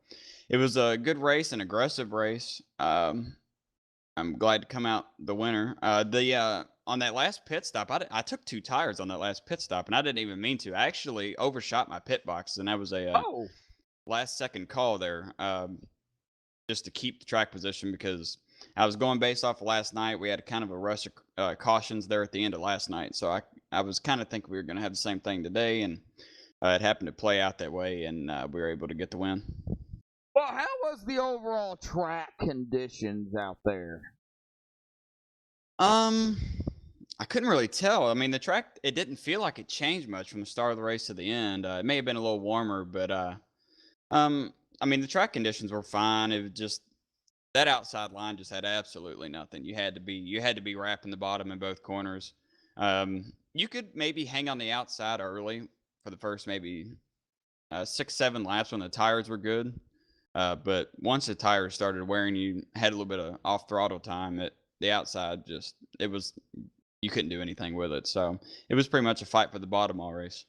it was a good race, an aggressive race. I'm glad to come out the winner. On that last pit stop, I took 2 tires on that last pit stop, and I didn't even mean to. I actually overshot my pit box, and that was a last second call there, just to keep the track position, because I was going based off of last night. We had kind of a rush of cautions there at the end of last night, so I was kind of thinking we were going to have the same thing today, and it happened to play out that way, and we were able to get the win. Well, how was the overall track conditions out there? I couldn't really tell. I mean, the track, it didn't feel like it changed much from the start of the race to the end. It may have been a little warmer, but I mean, the track conditions were fine. It was just that outside line just had absolutely nothing. You had to be wrapping the bottom in both corners. You could maybe hang on the outside early for the first maybe 6-7 laps when the tires were good. But once the tires started wearing, you had a little bit of off throttle time. The outside you couldn't do anything with it. So it was pretty much a fight for the bottom all race.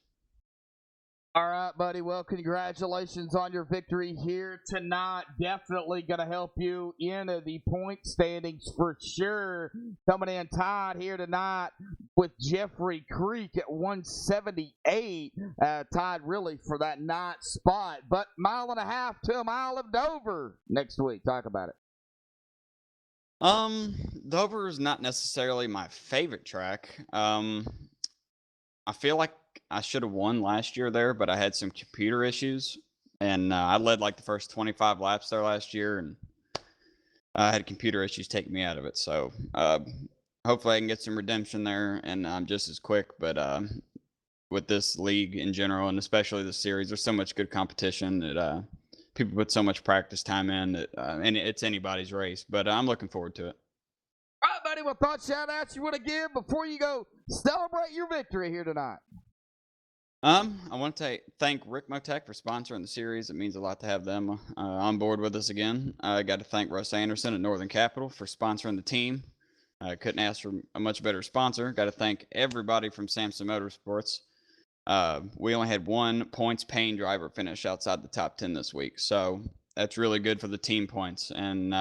All right, buddy. Well, congratulations on your victory here tonight. Definitely going to help you in the point standings for sure. Coming in tied here tonight with Jeffrey Creek at 178. Tied really for that ninth spot. But 1.5 miles to a mile of Dover next week. Talk about it. Dover is not necessarily my favorite track. I feel like I should have won last year there, but I had some computer issues, and I led like the first 25 laps there last year, and I had computer issues take me out of it. So hopefully I can get some redemption there, and I'm just as quick. But with this league in general, and especially the series, there's so much good competition that people put so much practice time in that, and it's anybody's race. But I'm looking forward to it. All right, buddy. What thought shout outs you want to give before you go celebrate your victory here tonight? I want to thank Rick Motec for sponsoring the series. It means a lot to have them on board with us again. I got to thank Russ Anderson at Northern Capital for sponsoring the team. I couldn't ask for a much better sponsor. Got to thank everybody from Samson Motorsports. We only had one points paying driver finish outside the top 10 this week, so that's really good for the team points. And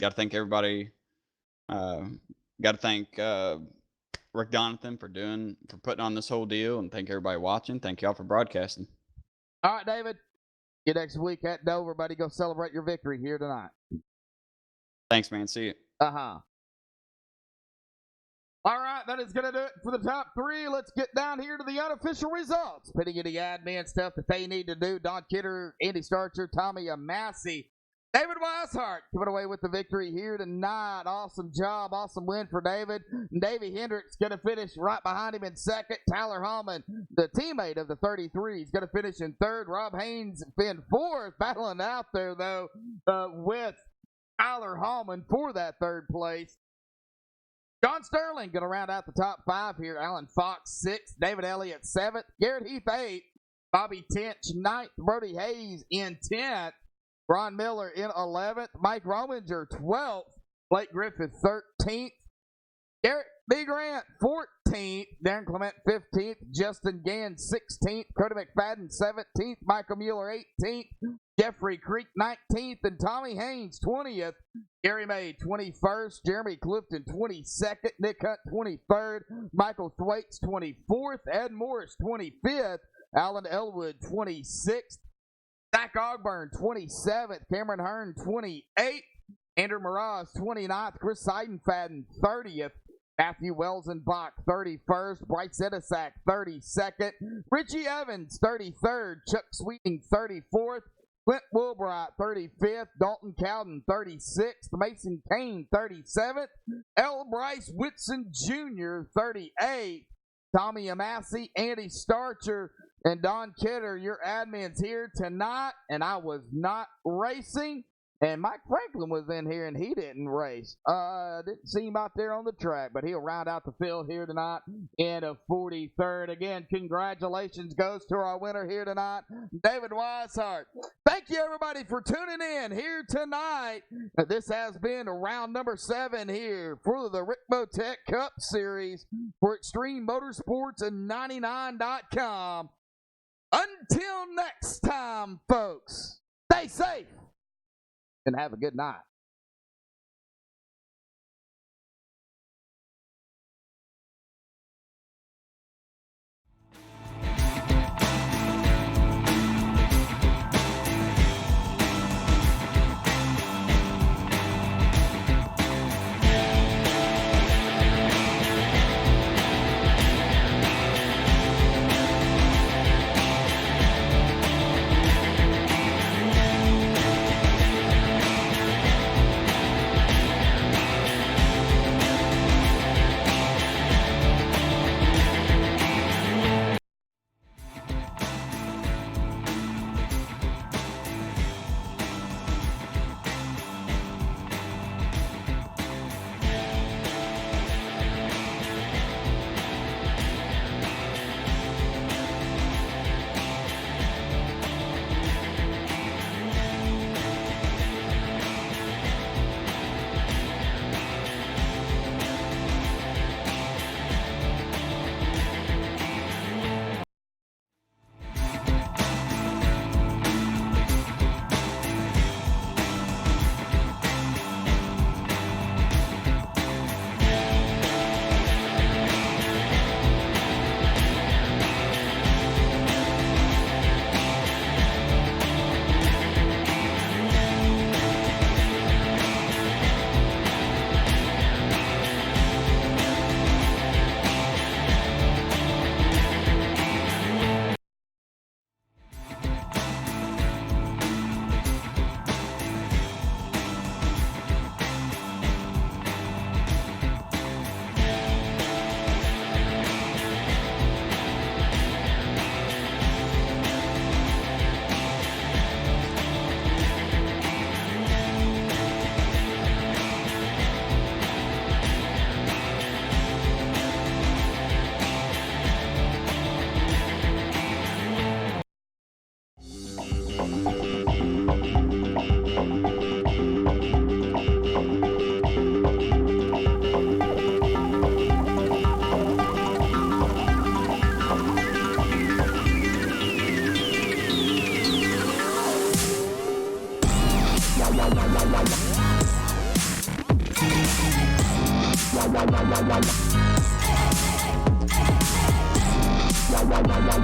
got to thank everybody. Got to thank Rick Donathan for putting on this whole deal, and thank everybody watching. Thank y'all for broadcasting. All right, David. See you next week at Dover, buddy. Go celebrate your victory here tonight. Thanks, man. See you. All right, that is going to do it for the top three. Let's get down here to the unofficial results. Putting in the admin stuff that they need to do. Don Kidder, Andy Starcher, Tommy Massey, David Weishart coming away with the victory here tonight. Awesome job. Awesome win for David. Davey Hendricks going to finish right behind him in second. Tyler Hallman, the teammate of the 33, is going to finish in third. Rob Haynes in fourth. Battling out there, though, with Tyler Hallman for that third place. John Sterling going to round out the top five here. Alan Fox, sixth. David Elliott, seventh. Garrett Heath, eighth. Bobby Tench, ninth. Brody Hayes in 10th. Ron Miller in 11th. Mike Rominger, 12th. Blake Griffith, 13th. Garrett B. Grant, 14th. Darren Clement, 15th. Justin Gann, 16th. Cody McFadden, 17th. Michael Mueller, 18th. Jeffrey Creek, 19th. And Tommy Haynes, 20th. Gary May, 21st. Jeremy Clifton, 22nd. Nick Hunt, 23rd. Michael Thwaites, 24th. Ed Morris, 25th. Alan Elwood, 26th. Zach Ogburn, 27th. Cameron Hearn, 28th. Andrew Miraz, 29th. Chris Seidenfaden, 30th. Matthew Welsenbach, 31st. Bryce Edisak, 32nd. Richie Evans, 33rd. Chuck Sweeting, 34th. Clint Wilbright, 35th. Dalton Cowden, 36th. Mason Kane, 37th. L. Bryce Whitson Jr., 38th. Tommy Amassey, Andy Starcher, and Don Kidder, your admins here tonight, and I was not racing. And Mike Franklin was in here, and he didn't race. Didn't see him out there on the track, but he'll round out the field here tonight in a 43rd. Again, congratulations goes to our winner here tonight, David Weishart. Thank you, everybody, for tuning in here tonight. This has been round number 7 here for the Rick Motec Cup Series for Extreme Motorsports and 99.com. Until next time, folks, stay safe and have a good night.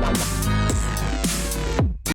Wow.